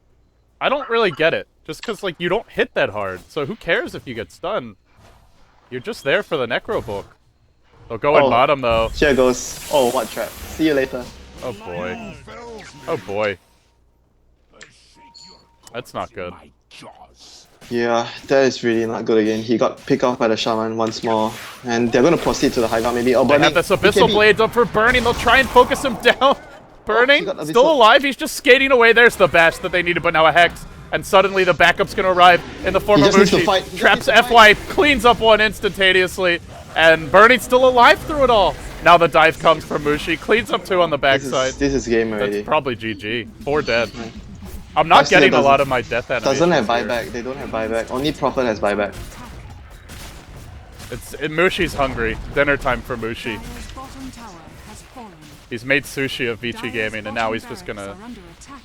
I don't really get it. Just because, like, you don't hit that hard. So who cares if you get stunned? You're just there for the Necro book. They'll go in bottom, though. Here goes. Oh, what trap. See you later. Oh, boy. Oh, boy. That's not good. Yeah, that is really not good again. He got picked off by the Shaman once more. And they're going to proceed to the high ground maybe. Oh, They burning. have this Abyssal BKB. Blades up for Burning. They'll try and focus him down. Burning, he got Abyssal. still alive. He's just skating away. There's the bash that they needed, but now a Hex. And suddenly the backup's going to arrive in the form He of just needs to Mushi. fight. He just Traps needs to FY, cleans up one instantaneously. And Burning's still alive through it all. Now the dive comes from Mushi. Cleans up two on the backside. This is game already. That's probably GG. 4 dead. I'm not Lifestealer getting a lot doesn't- of my death animations Doesn't have here. buyback. They don't have buyback. Only Prophet has buyback. Mushi's hungry. Dinner time for Mushi. Dire's bottom tower has fallen. He's made sushi of Vici Dire's Gaming, and now bottom he's just barracks gonna are under attack.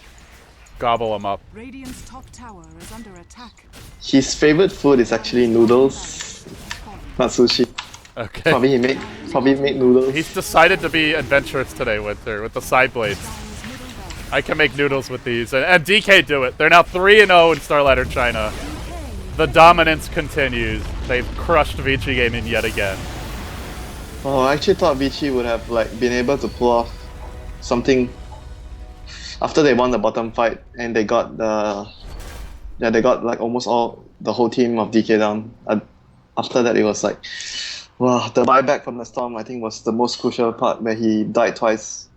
gobble him up. Radiant's top tower is under attack. His favorite food is actually noodles, not sushi. Okay. Probably made noodles. He's decided to be adventurous today, Winter, with the side blades. Dire's middle barracks. I can make noodles with these, and DK do it. They're now 3-0 in Starladder China. The dominance continues. They've crushed Vici Gaming yet again. Oh, I actually thought Vici would have been able to pull off something after they won the bottom fight and they got almost the whole team of DK down. After that, it was like, wow, the buyback from the Storm I think was the most crucial part where he died twice.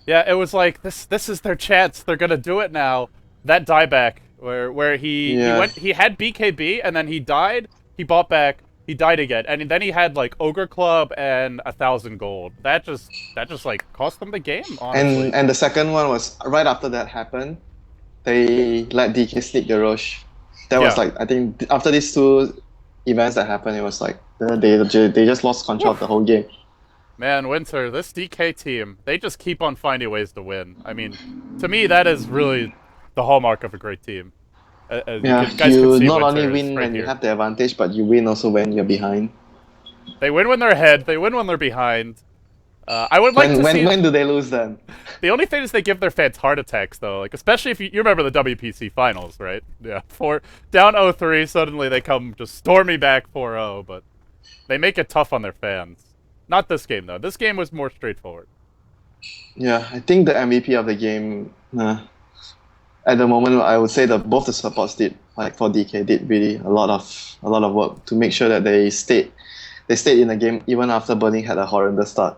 Yeah, it was like, this is their chance. They're gonna do it now. That dieback where he Yeah. he had BKB and then he died. He bought back. He died again, and then he had like Ogre Club and 1,000 gold. That just like cost them the game, honestly. And the second one was right after that happened. They let DK sneak the Roche. That was Yeah. like, I think after these two events that happened, it was like they just lost control of the whole game. Man, Winter, this DK team, they just keep on finding ways to win. I mean, to me, that is really the hallmark of a great team. As Yeah, guys can you see, not Winter only is win right when you here. have the advantage, but you win also when you're behind. They win when they're ahead. They win when they're behind. I would like to see. When do they lose then? The only thing is they give their fans heart attacks, though. Like, especially if you remember the WPC finals, right? Yeah, down 0-3, suddenly they come just storming back 4-0, but they make it tough on their fans. Not this game, though. This game was more straightforward. Yeah, I think the MVP of the game, at the moment, I would say that both the supports did, like for DK, did really a lot of work to make sure that they stayed in the game even after Burning had a horrendous start.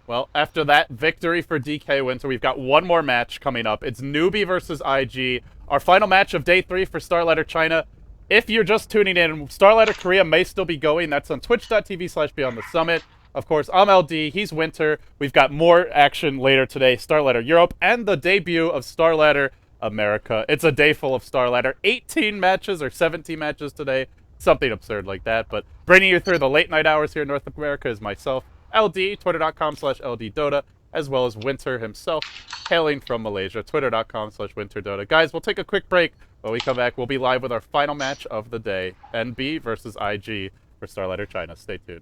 Well, after that victory for DK Winter, we've got one more match coming up. It's Newbie versus IG, our final match of day 3 for Starladder China. If you're just tuning in, Starladder Korea may still be going. That's on twitch.tv/Beyond the Summit. Of course, I'm LD, he's Winter. We've got more action later today, Starladder Europe, and the debut of Starladder America. It's a day full of Starladder. 18 matches or 17 matches today. Something absurd like that. But bringing you through the late night hours here in North America is myself, LD, twitter.com/LDDota, as well as Winter himself, hailing from Malaysia, twitter.com/WinterDota. Guys, we'll take a quick break. When we come back, we'll be live with our final match of the day, NB versus IG for Starladder China. Stay tuned.